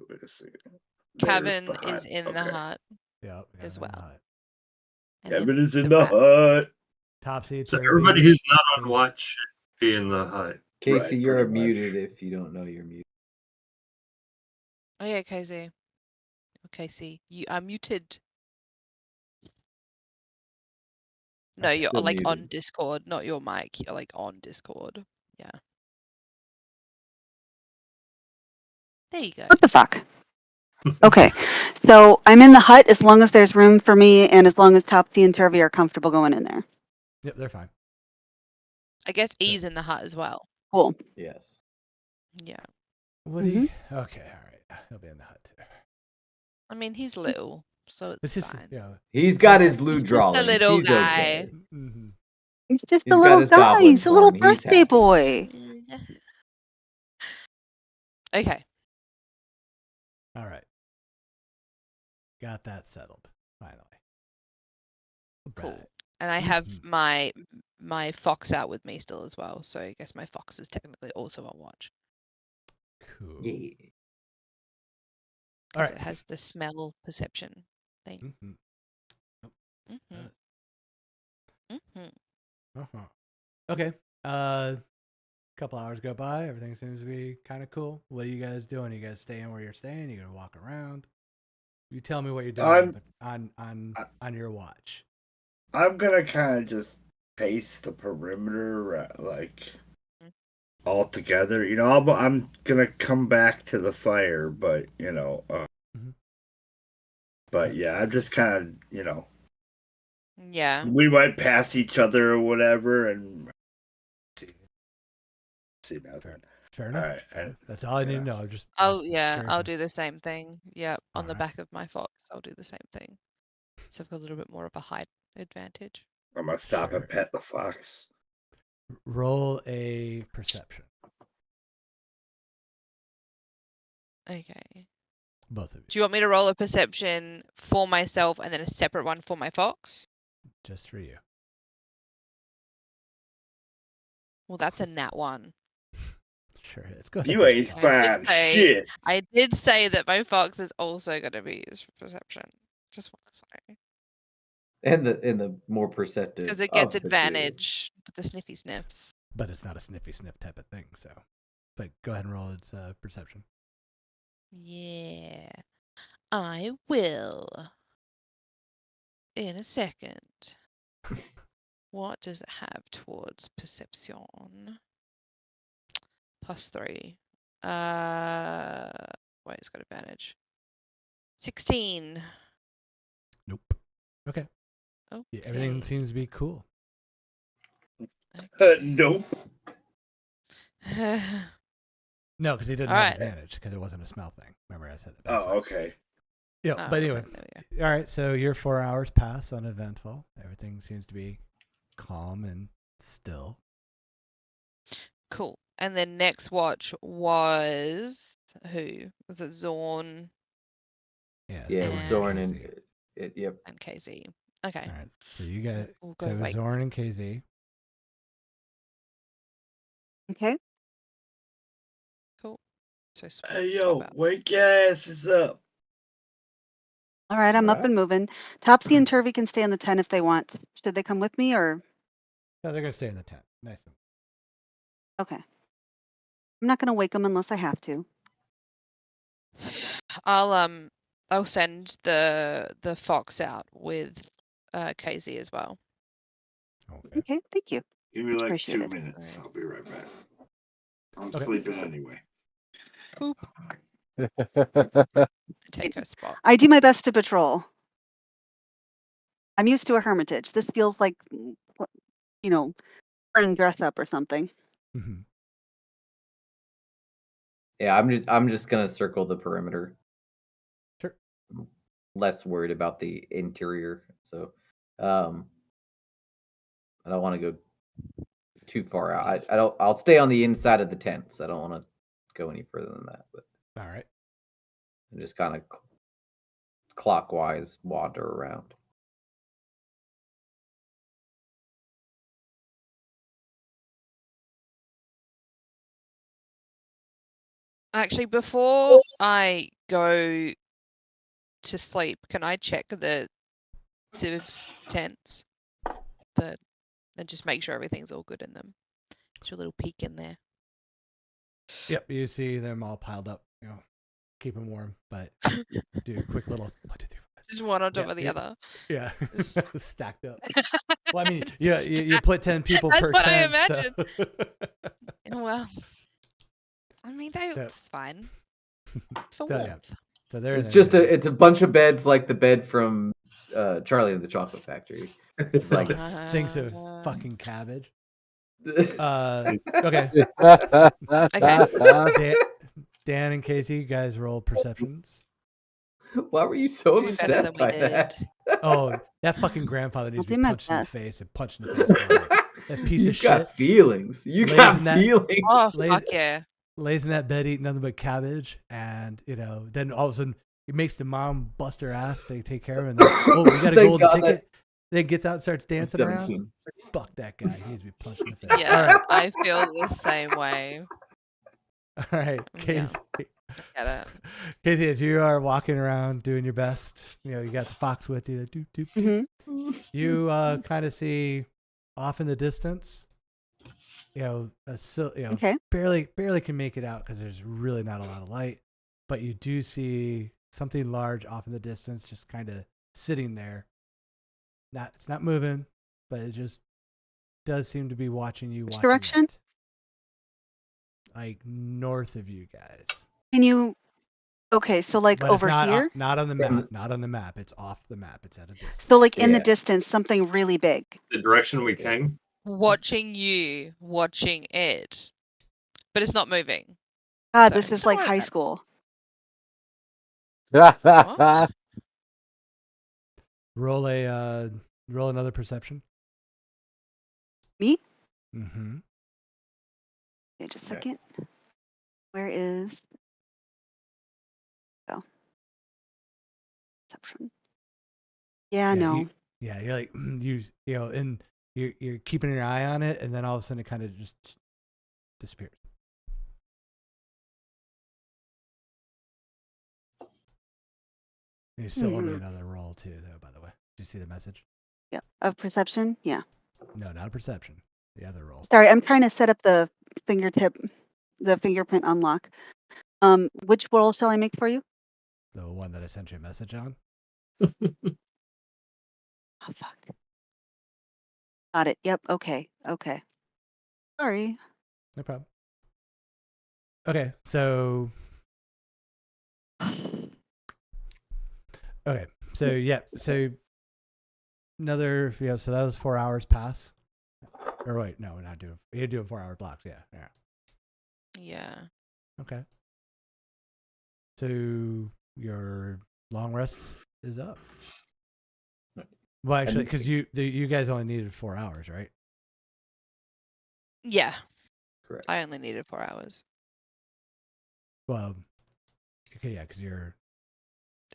Wait a second. There's Kevin the is hut. in the Okay. hut Yeah, we got as him in the well. hut. and then Kevin is in the rat. hut. Topsy So turvy. everybody who's not on Casey. watch should be in the hut. Casey, Right, you're pretty much. muted if you don't know you're muted. Oh yeah, Casey. Casey, you are muted. No, Okay. you're Still like on muted. Discord, not your mic. You're like on Discord. Yeah. There you go. What the fuck? Okay, so I'm in the hut as long as there's room for me and as long as Topsy and Turvy are comfortable going in there. Yep, they're fine. I guess E's in the hut as well. Cool. Yes. Yeah. Woody? Okay, all right. He'll be in the hut too. I mean, he's little, so it's It's just, fine. yeah. He's got his He's lewd just a drawings. little He's guy. okay. Mm-hmm. He's just He's a got little his guy. goblin He's a little form. He's birthday happy. boy. Okay. All right. Got that settled, finally. Cool. Right. And I have Mhm. my fox out with me still as well, so I guess my fox is technically also on watch. Cool. Yeah. All 'Cause right. it has the smell perception thing. Mm-hmm. Mhm. Mhm. Uh-huh. Okay. Couple hours go by. Everything seems to be kind of cool. What are you guys doing? You guys staying where you're staying? You gonna walk around? You tell me what you're doing on your watch. I'm gonna kind of just pace the perimeter, like Mhm. all together. You know, I'm gonna come back to the fire, but you know, Mhm. but yeah, I'm just kind of, you know, Yeah. we might pass each other or whatever, and see nothing. Fair All enough. right, and That's all I need yeah. to know. I'm just Oh just yeah, curious I'll on- do the same thing. Yep, on the Alright. back of my fox, I'll do the same thing. So I've got a little bit more of a height advantage. I'm gonna stop Sure. and pet the fox. Roll a perception. Okay. Both of you. Do you want me to roll a perception for myself and then a separate one for my fox? Just for you. Well, that's a nat 1. Sure it is. Go ahead. You take ain't it. fine shit. I did say that my fox is also going to be used for perception. Just want to say. And the more perceptive. Because it gets of the two. advantage with the sniffy sniffs. But it's not a sniffy sniff type of thing, so. But go ahead and roll its perception. Yeah. I will. In a second. What does it have towards perception? +3. Wait, it's got advantage. 16. Nope. Okay. Oh, Yeah, everything seems to be cool. Nope. No, because he didn't All have right. advantage because it wasn't a smell thing. Remember I said it. Oh, okay. Yeah, Oh, but anyway. okay, there we All right, so your 4 hours pass uneventful. Everything seems to be calm and still. Cool. And then next watch was who? Was it Zorn Yeah, Yeah, it was Zorn and KZ. yep. and KZ? Okay. All right, so you got We'll go so wake. Zorn and KZ. Okay. Cool. So Hey, swap yo, out. wake your asses up. All right, I'm up Alright. and moving. Topsy and Turvy can stay in the tent if they want. Should they come with me or? No, they're gonna stay in the tent. Nice. Okay. I'm not gonna wake them unless I have to. I'll send the fox out with KZ as well. Okay. Okay, thank you. Give me like Appreciate 2 it. minutes. I'll be right back. I'm Okay. sleeping anyway. Cool. Take her spot. I do my best to patrol. I'm used to a hermitage. This feels like, spring dress up or something. Mm-hmm. Yeah, I'm just gonna circle the perimeter. Sure. I'm less worried about the interior, so I don't want to go too far out. I don't. I'll stay on the inside of the tents. I don't want to go any further than that. But All right. and just kind of clockwise wander around. Actually, before I go to sleep, can I check the civ tents? And just make sure everything's all good in them. Just a little peek in there. Yep, you see them all piled up. Keep them warm, but do a quick little 1, 2, 3, 4. Just one on top of the other. Yeah, stacked up. Well, I mean, yeah, you put 10 people That's per what I tent. imagined. So. Well, I mean, it's fine. It's for So, warmth. yeah. So there. It's just it's a bunch of beds like the bed from Charlie and the Chocolate Factory. It's like like it stinks of fucking cabbage. Okay. Okay. Dan and Casey, you guys roll perceptions. Why were you so Do better than upset we by did. that? Oh, that fucking grandfather needs I'll to be do my punched in the best. face and punched in the face. hard. That piece You of got shit feelings. You Lays got in that- feelings. Oh, Lays- fuck yeah. lays in that bed eating nothing but cabbage, and then all of a sudden he makes the mom bust her ass to take care of him. And then, oh, we got a Thank golden God ticket. that's- Then gets out and starts dancing around. 17. Fuck that guy. He needs to be punched in the face. Yeah, All right. I feel the same way. All right, Yeah. Casey. Get it. Casey, as you are walking around doing your best, you got the fox with you. Doop, doop, doop. Mm-hmm. You kind of see off in the distance, Okay. barely can make it out because there's really not a lot of light, but you do see something large off in the distance, just kind of sitting there. It's not moving, but it just does seem to be watching you. Which watching direction? it. Like north of you guys. Can you? Okay, so like But over it's not, here. not on the map. Not on the map. It's off the map. It's at a distance. So like in the Yeah. distance, something really big. The direction we came. Watching you, watching it. But it's not moving. God, So, this is don't like worry high about it. school. Roll another perception. Me? Mm-hmm. Okay, just a Okay. second. Where is? Oh. Perception. Yeah, no. You're like and you're keeping your eye on it, and then all of a sudden it kind of just disappears. And you still owe me another roll too, though. By the way, did you see the message? Yeah. Of perception? Yeah. No, not a perception. The other roll. Sorry, I'm trying to set up the fingerprint unlock. Which roll shall I make for you? The one that I sent you a message on. Oh, fuck. Got it. Yep. Okay. Sorry. No problem. Okay, so yeah, so another. Yeah, so that was 4 hours pass. Or wait, no, we're not doing. You're doing 4 hour blocks. Yeah. Yeah. Okay. So your long rest is up. Well, actually, because you guys only needed 4 hours, right? Yeah. Correct. I only needed 4 hours. Well, okay, yeah, because you're.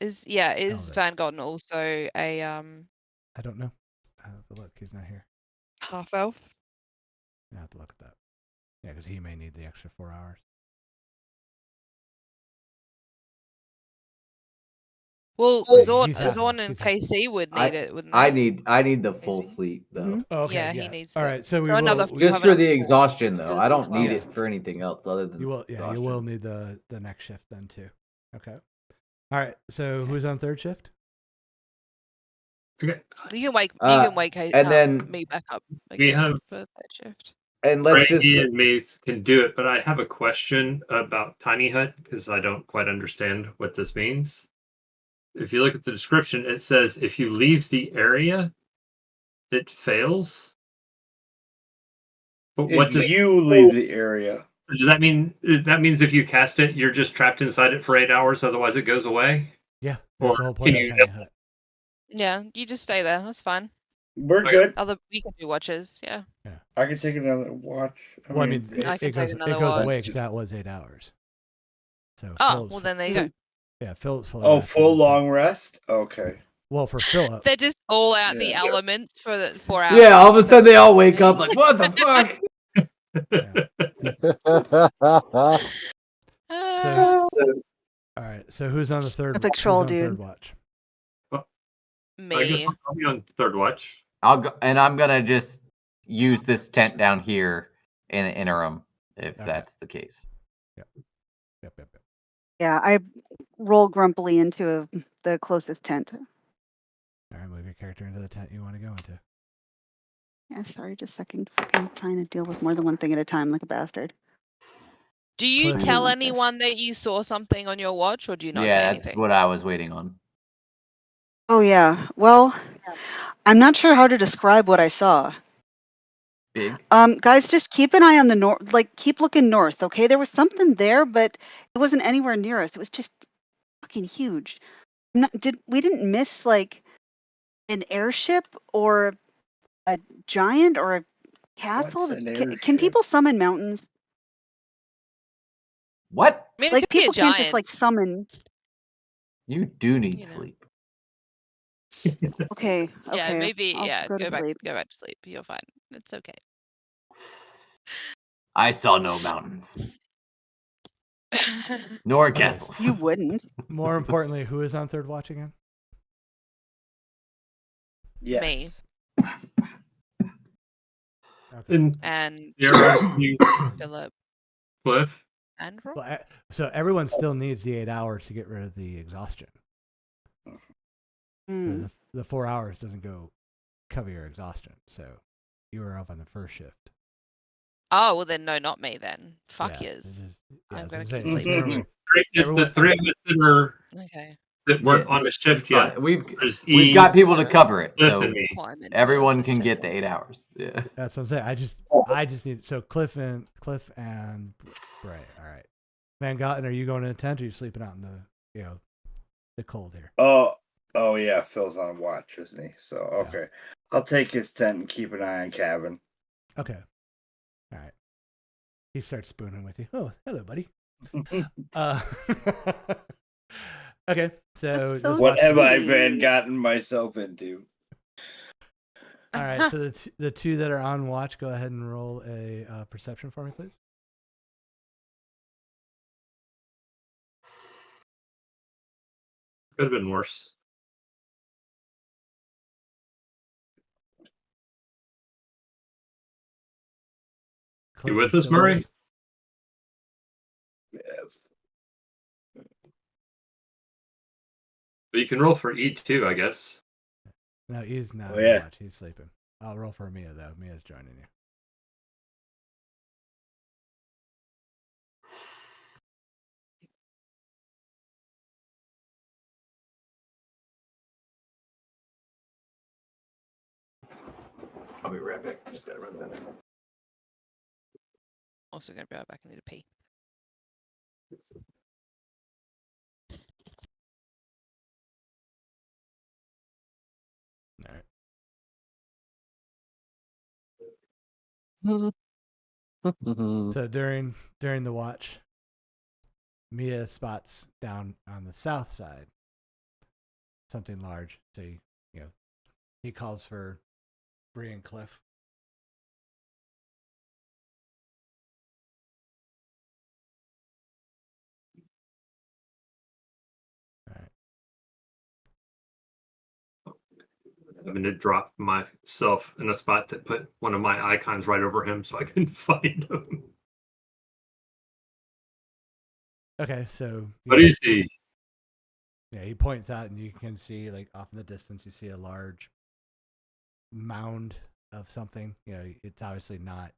Is Elven. Van Gotten also a I don't know. I have to look. He's not here. half elf? I have to look at that. Yeah, because he may need the extra 4 hours. Well, Wait, Zorn, he's happy. Zorn and He's happy. KC would need it, wouldn't they? I need the full Crazy. sleep though. Mhm. Oh, okay, Yeah, yeah. he needs All the- right, so we so another will. Just have for enough the for- exhaustion though. for the I full don't need 12. it for anything else other than You will. Yeah, you will need the next shift then too. Okay. All right. So who's on third shift? Okay. You can wake and then me back up We again have for that shift. and let's Brady just and Mace can do it, but I have a question about Tiny Hut because I don't quite understand what this means. If you look at the description, it says if you leave the area, it fails. But what If you leave the area, does that mean? That means if you cast it, you're just trapped inside it for 8 hours. Otherwise, it goes away. Yeah, that's Or the whole point can of you- Tiny Hut. Yeah, you just stay there. That's fine. we're Okay. good. We can do watches. Yeah. I can take another watch. Well, I mean, I can it goes take another away watch. because that was 8 hours. So Oh, Philip's well then there you go. Yeah, Philip's fully oh, rested full and stuff. long rest. Okay. Well, for Philip, They're just all out the Yeah. elements for the 4 hours. yeah. All of a sudden they all wake up like what the fuck. so all right. So who's on the third? Epic who's troll, on third dude. watch? I guess me. I'll be on third watch. I'll go, and I'm gonna just use this tent down here in the interim if Okay. that's the case. Yep. Yeah, I roll grumpily into the closest tent. All right, move your character into the tent you want to go into. Yeah, sorry, just a second. Fucking trying to deal with more than one thing at a time like a bastard. Do you Cliff. tell I like this. anyone that you saw something on your watch, or do you not Yeah, say that's anything? what I was waiting on. Oh yeah. Well, I'm not sure how to describe what I saw. Big. Guys, just keep an eye on the north. Like, keep looking north. Okay, there was something there, but it wasn't anywhere near us. It was just fucking huge. We didn't miss like an airship or a giant or a castle? What's an Can airship? people summon mountains? What? I mean, it Like, could be a people can't just giant, like summon. You do need You know. sleep. Okay, Yeah, okay. maybe. I'll Yeah, go to go back. sleep. Go back to sleep. You're fine. It's okay. I saw no mountains nor Okay, castles. You wouldn't. More importantly, who is on third watch again? Yes. Me. Okay. And And you, Philip Cliff. and Rob. Well, so everyone still needs the 8 hours to get rid of the exhaustion. Hmm. The 4 hours doesn't go cover your exhaustion. So you were up on the first shift. Oh well, then no, not me. Then fuck Yeah, yes. it's just- I'm that's gonna what keep saying. Like, sleeping. remember, The Everyone- three of us Okay. that weren't Yeah, on a shift It's yet. fine. We've There's we've E, got people to cover it, Cliff, so and me. Climb into everyone this can tent. get the 8 hours. Yeah. that's what I'm saying. I just need so Cliff and Bray. All right, Van Gotten, are you going to the tent or are you sleeping out in the cold here? Oh yeah, Phil's on watch, isn't he? So okay. I'll take his tent and keep an eye on Cabin. Okay, all right. He starts spooning with you. Oh, hello, buddy. Okay, so That's so just What watch have the- I been gotten myself into? All right, so the two that are on watch, go ahead and roll a perception for me, please. Could have been worse. Cliff, You with you us, still with Murray? Yes. But you can roll for E too, I guess. No, he's not Oh, on yeah. watch. He's sleeping. I'll roll for Mia though. Mia's joining you. I'll be right back. Just gotta run down there. Also gonna be right back. I need to pee. All right. So during the watch, Mia spots down on the south side something large. So he calls for Bree and Cliff. All right. I'm going to drop myself in a spot that put one of my icons right over him so I can find him. Okay, so What do you see? Yeah, he points out, and you can see, like, off in the distance, you see a large mound of something. It's obviously not,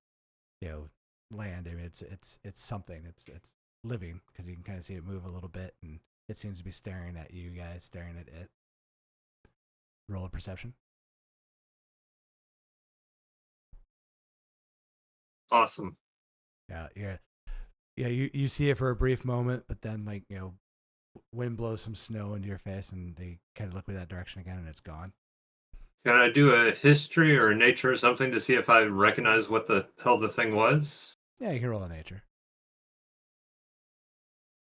land. I mean, it's something. It's living, because you can kind of see it move a little bit, and it seems to be staring at you guys, staring at it. Roll a perception. Awesome. Yeah. You see it for a brief moment, but then, like, wind blows some snow into your face, and they kind of look in that direction again, and it's gone. Can I do a history or a nature or something to see if I recognize what the hell the thing was? Yeah, you can roll a nature.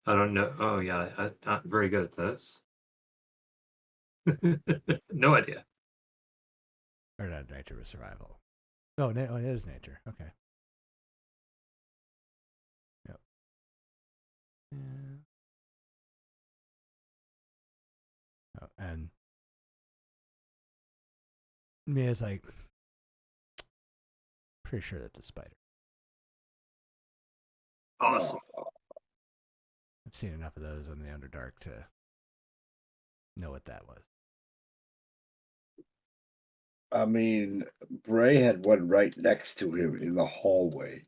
I don't know. Oh, yeah. I'm not very good at this. No idea. Or not nature, but survival. Oh, it is nature. Okay. Yep. Yeah. Oh, and Mia's like, pretty sure that's a spider. Awesome. I've seen enough of those in the Underdark to know what that was. I mean, Bray had one right next to him in the hallway.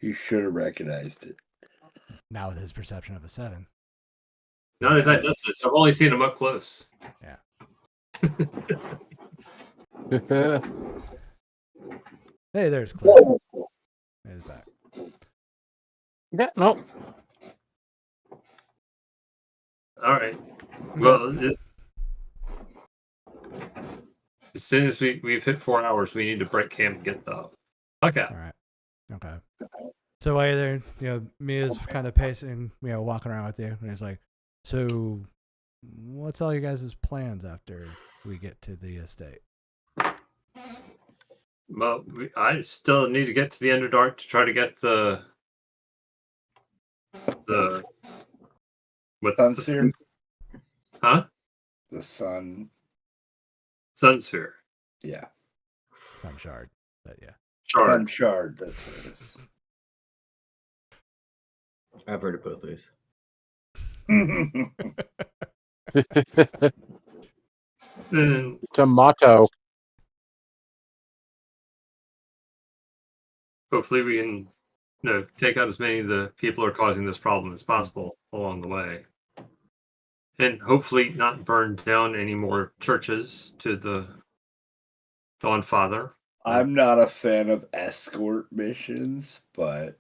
He should have recognized it. Now with his perception of a 7. Not at that distance. I've only seen him up close. Yeah. Hey, there's Cliff. He's back. Yeah, nope. All right. Well, as soon as we've hit 4 hours, we need to break camp and get the fuck out. All right. Okay. So while you're there, Mia's kind of pacing, walking around with you, and he's like, so what's all you guys' plans after we get to the estate? Well, I still need to get to the Underdark to try to get the what's Sun the sphere? Huh? The sun sphere. Yeah. Sun shard, but yeah. Shard. Sun shard, that's what it is. I've heard of both ways. Tomato. Hopefully we can take out as many of the people who are causing this problem as possible along the way. And hopefully not burn down any more churches to the Dawn Father. I'm not a fan of escort missions, but,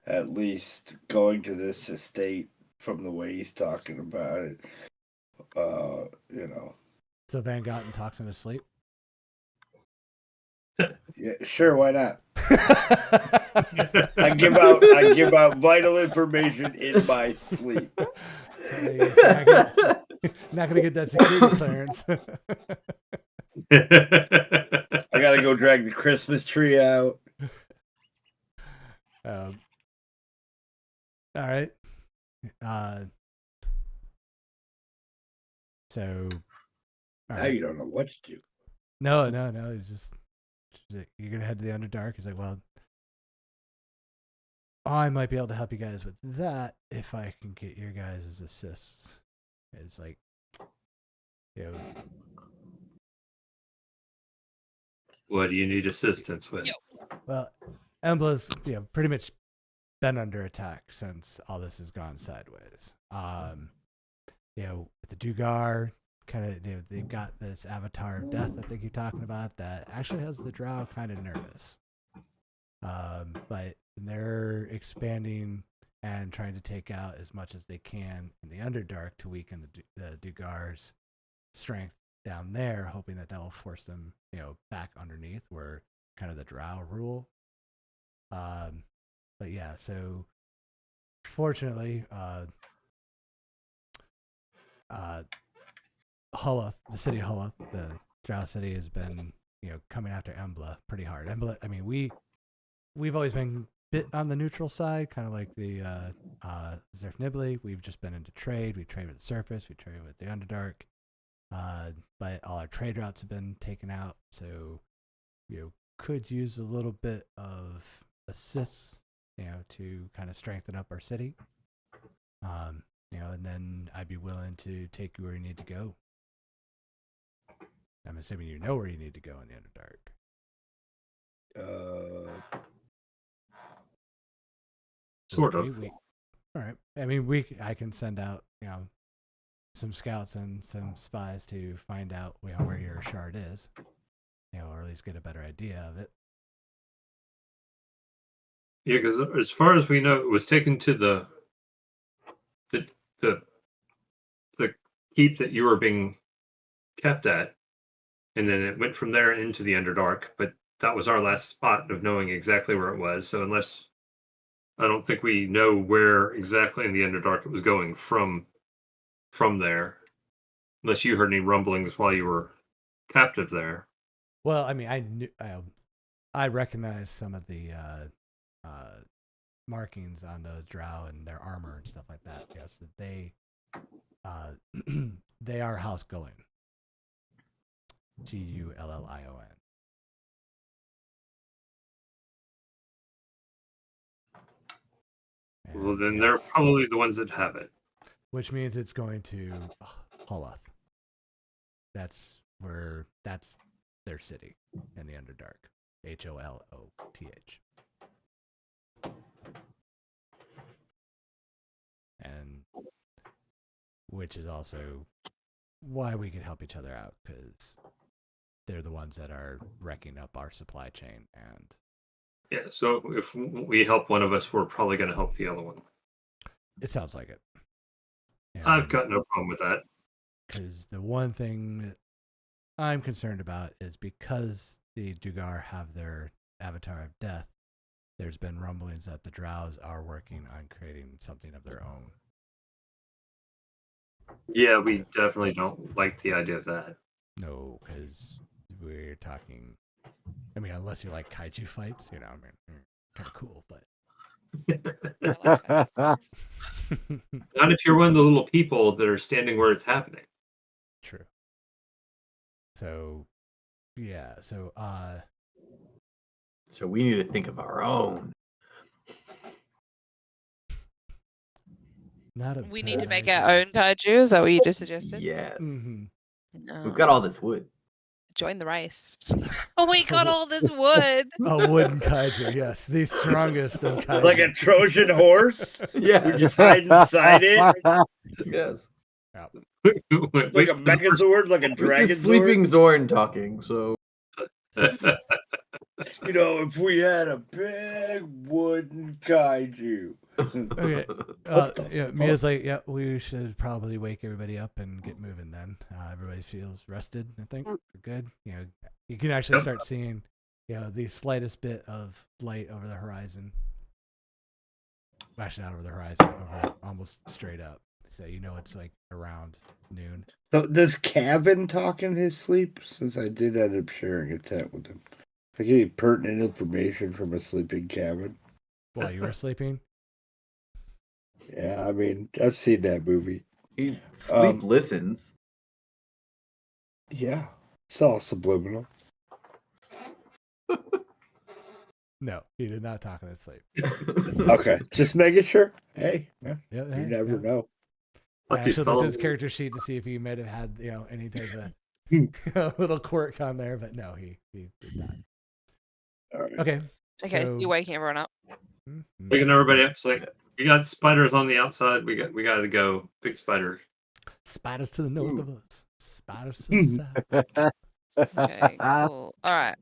at least going to this estate from the way he's talking about it, So Van Gotten talks in his sleep? Yeah, sure, why not? I give out vital information in my sleep. You're not gonna get that security clearance. I gotta go drag the Christmas tree out. All right. So. Now you don't know what to do. No. It's just you're gonna head to the Underdark. He's like, well, I might be able to help you guys with that if I can get your guys' assists. It's like, What do you need assistance with? Well, Embla's pretty much been under attack since all this has gone sideways. With the Dugar, kind of they've got this avatar of death that they keep talking about that actually has the drow kind of nervous. But they're expanding and trying to take out as much as they can in the Underdark to weaken the Dugar's strength down there, hoping that will force them, back underneath where kind of the drow rule. But yeah, so fortunately, Hulleth, the city of Hulleth, the drow city, has been, coming after Embla pretty hard. Embla, I mean, we've always been bit on the neutral side, kind of like the Zerf Nibley. We've just been into trade. We trade with the surface. We trade with the Underdark. But all our trade routes have been taken out, so could use a little bit of assists, to kind of strengthen up our city. And then I'd be willing to take you where you need to go. I'm assuming you know where you need to go in the Underdark. Sort of. All right. I mean, I can send out, some scouts and some spies to find out, where your shard is, or at least get a better idea of it. Yeah, because as far as we know, it was taken to the keep that you were being kept at, and then it went from there into the Underdark. But that was our last spot of knowing exactly where it was. So I don't think we know where exactly in the Underdark it was going from there, unless you heard any rumblings while you were captive there. Well, I mean, I recognize some of the markings on those drow and their armor and stuff like that. Yes, that they are house going. Gullion. Well, then they're probably the ones that have it. Which means it's going to Hulleth. That's their city in the Underdark. Holoth. And which is also why we could help each other out, because they're the ones that are wrecking up our supply chain. And yeah, so if we help one of us, we're probably going to help the other one. It sounds like it. And I've got no problem with that. Because the one thing that I'm concerned about is because the Dugar have their avatar of death, there's been rumblings that the drows are working on creating something of their own. Yeah, we definitely don't like the idea of that. No, because we're talking, I mean, unless you like kaiju fights, I mean, kind of cool, but. Not if you're one of the little people that are standing where it's happening. True. So, yeah, so we need to think of our own. We need to make our own kaiju. Is that what you just suggested? Yes. Mm-hmm. No. We've got all this wood. Join the race. Oh, we got all this wood. A wooden kaiju, yes, the strongest of kaiju. Like a Trojan horse? Yeah. We just hide inside it? Yes. Yeah. Like a Megazord, like a Dragon This is Sleeping Zorn talking, so. If we had a big wooden kaiju. Okay. Mia's like, yeah, we should probably wake everybody up and get moving then. Everybody feels rested, I think. We're good. You can actually start seeing, the slightest bit of light over the horizon. Actually, not over the horizon, over almost straight up. So it's like around noon. So does Kevin talk in his sleep? Since I did end up sharing a tent with him. If I get any pertinent information from a sleeping cabin. While you were sleeping? Yeah, I mean, I've seen that movie. He sleep listens. Yeah, it's all subliminal. No, he did not talk in his sleep. Okay, just making sure. Hey, Yeah, you never know. I actually looked at his character sheet to see if he might have had, any type of little quirk on there, but no, he did not. All right. Okay. Okay, so you're waking everyone up. Waking everybody up. It's like, we got spiders on the outside. We got to go. Big spider. Spiders to the north of us. Spiders to the south. Okay, cool. All right.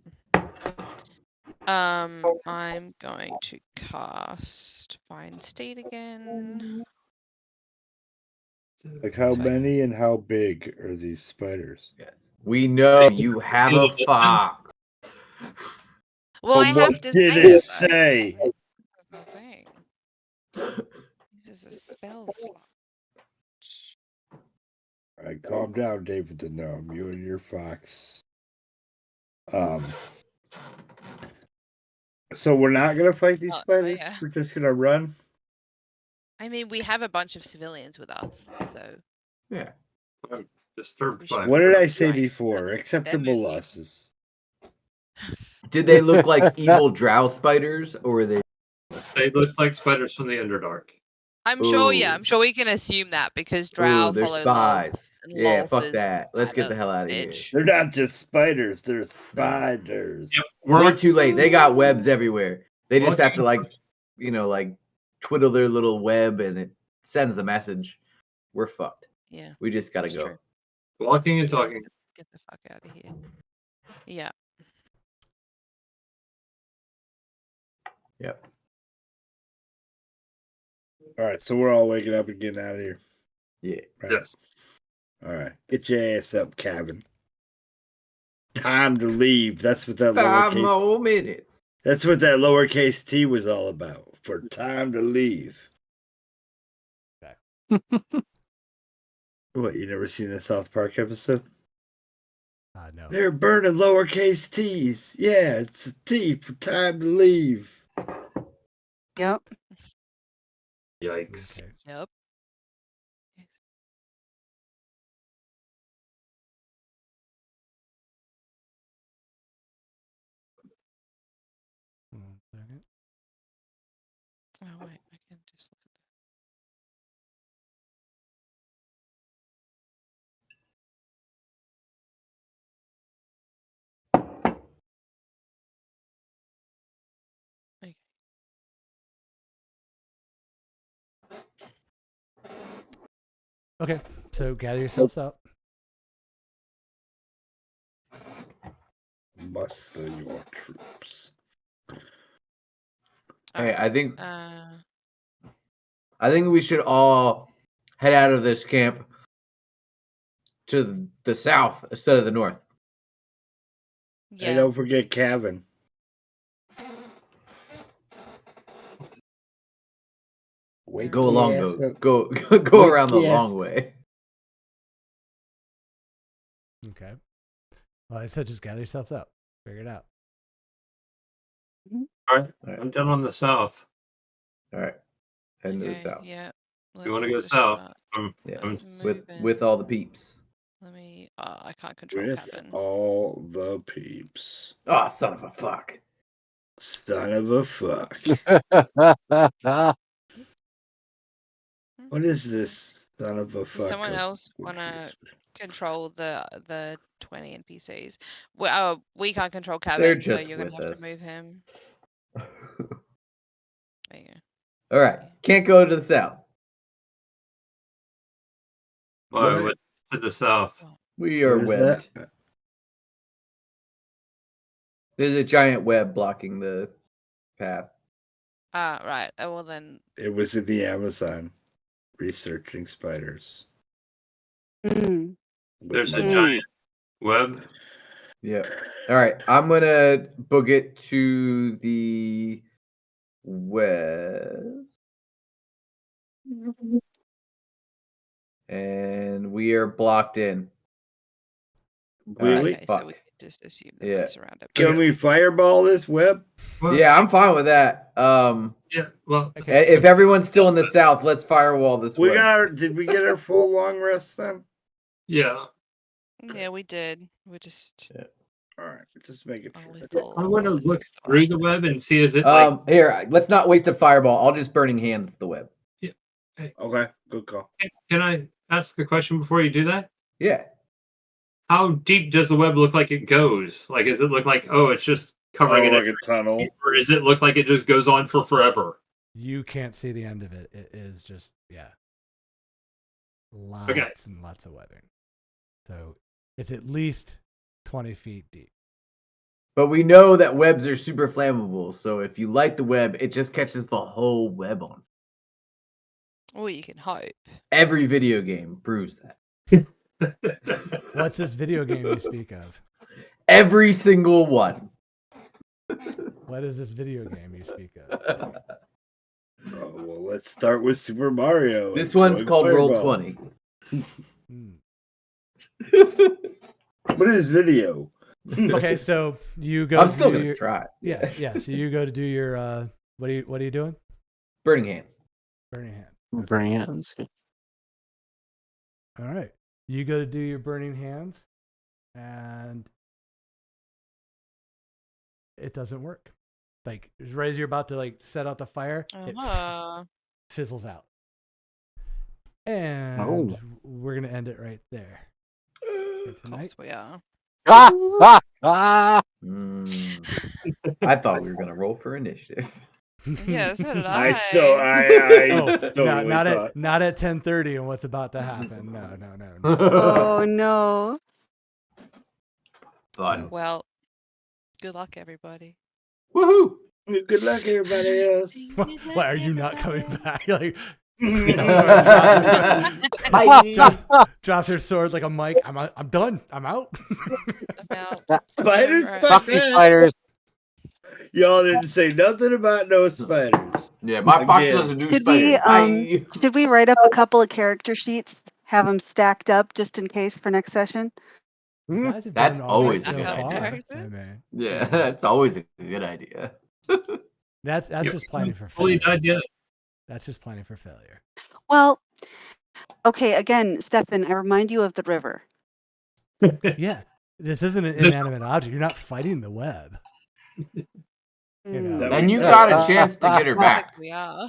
I'm going to cast Find State again. Like how Sorry. many and how big are these spiders? Yes. We know you have a fox. Well, I But have what to did say it it, say? though. That's the thing. This is a spell slot. All right, calm down, David the Gnome. You and your fox. So we're not gonna fight these spiders. yeah. We're just gonna run. I mean, we have a bunch of civilians with us, so Yeah. I'm disturbed We by What did I Right. say before? Them Acceptable and you. losses. Did they look like evil drow spiders, or were they? They look like spiders from the Underdark. I'm sure, yeah, Ooh. I'm sure we can assume that because drow Ooh, they're follow love spies. and Yeah, love fuck is that. Let's get the spider hell out of here. bitch. They're not just spiders. They're spiders. Yep, We're too late. They got webs everywhere. They just have to Walking- like twiddle their little web, and it sends the message. We're fucked. Yeah, We just gotta that's go. true. walking and Yeah, talking. get the fuck out of here. Yeah. Yep. All right, so we're all waking up and getting out of here. Yeah. Right? Yes. All right, get your ass up, cabin. Time to leave. That's what that 5 lowercase. more minutes. That's what that lowercase t was all about. For time to leave. What? You never seen the South Park episode? No. They're burning lowercase t's. Yeah, it's a T for time to leave. Yep. Yikes. Okay. Yep. One second. Oh wait, I can just look at that. Okay. Okay, so gather yourselves up. Muster your troops. Hey, I think Uh, we should all head out of this camp to the south instead of the north. Hey, yeah. don't forget Kevin. Wake Go your along ass the up. go Wake around the your ass- long way. Okay. Well, I said just gather yourselves up. Figure it out. All right. I'm down on the south. All right. Heading to the Okay, south. yeah. If you Let's want to get go the south, start. Yeah. I'm With all the peeps. Let me. I can't control With cabin. all the peeps. Oh, son of a fuck. Son of a fuck. What is this? Son of a Does fuck. someone of- else wanna control the 20 NPCs? Well, we can't control They're cabin, so just you're gonna with have us. to move him. There you go. All right. Can't go to the south. what's to the south. We are What is webbed. that? There's a giant web blocking the path. Right. Oh, well then. It was in the Amazon. Researching spiders. Mm. There's a Mm. giant web. Yep. All right. I'm gonna book it to the west, and we are blocked in. Really? Okay, so we fuck. can just assume that Yeah. we're surrounded. Can we fireball this web? Well, Yeah, I'm fine with that. Yeah. Well, Okay. If everyone's still in the south, let's firewall this We web. got our, did we get our full long rest then? yeah. Yeah, we did. We just All right, just make it a sure. little. I want to a little look through the web and see is it Here, let's not waste a fireball. I'll just burning hands the web. Okay, good call. Can I ask a question before you do that? Yeah. How deep does the web look like it goes? Like, does it look like, it's just covering it, like a tunnel? or does it look like it just goes on for forever? You can't see the end of it. It is just, lots and lots of webbing. So it's at least 20 feet deep. But we know that webs are super flammable, so if you light the web, it just catches the whole web on. Or you can hope. Every video game proves that. What's this video game you speak of? Every single one. What is this video game you speak of? Oh, well, let's start with Super Mario. This and one's throwing called fireballs. Roll20. What is video? Okay, so you go. I'm still do gonna try. Yeah. So you go to do your. What are you doing? Burning hands. Burning hands. Burning hands. All right. You go to do your burning hands, and it doesn't work. Like right as you're about to like set out the fire, it fizzles out. And we're gonna end it right there. Of course we are. Ah! Ah! Ah! I thought we were gonna roll for initiative. Yeah, so did I. I totally not at 10:30 and what's about to happen. No. Oh no. Fun. Well, good luck, everybody. Woohoo! Good luck, everybody else. Why are you not coming back? Like drops her sword like a mic. I'm done. I'm out. Spiders, Fuck these spiders. Y'all didn't say nothing about no spiders. Yeah, my fox Again. doesn't do Should spiders. Bye. should we write up a couple of character sheets, have them stacked up just in case for next session? You guys have That's done all right always so a good far. idea. I mean, Yeah, that's always a good idea. that's just planning for Fully failure. died yet. That's just planning for failure. Well, okay, again, Stefan, I remind you of the river. Yeah, this isn't an inanimate object. You're not fighting the web. You know. And you got a chance to get her back. We are.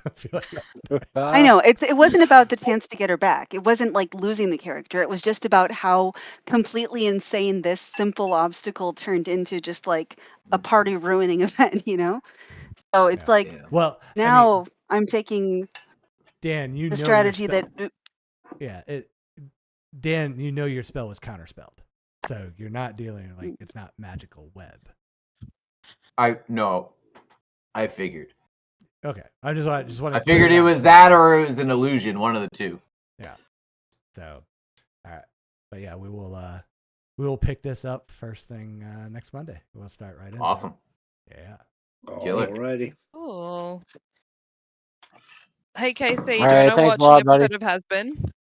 I feel like I know it wasn't about the chance to get her back. It wasn't like losing the character. It was just about how completely insane this simple obstacle turned into just like a party ruining event, you know? So it's like well, now I'm taking Dan, you the know strategy your spell. that Dan, you know your spell was counterspelled, so you're not dealing like it's not magical web. I figured. Okay, I just want. I figured it was that or it was an illusion, one of the two. Yeah. So, all right, but yeah, we will pick this up first thing next Monday. We'll start right in. Awesome. Yeah. Alrighty. Cool. Hey, Casey, do you All right, want to thanks watch a lot, an buddy. episode of Has Been?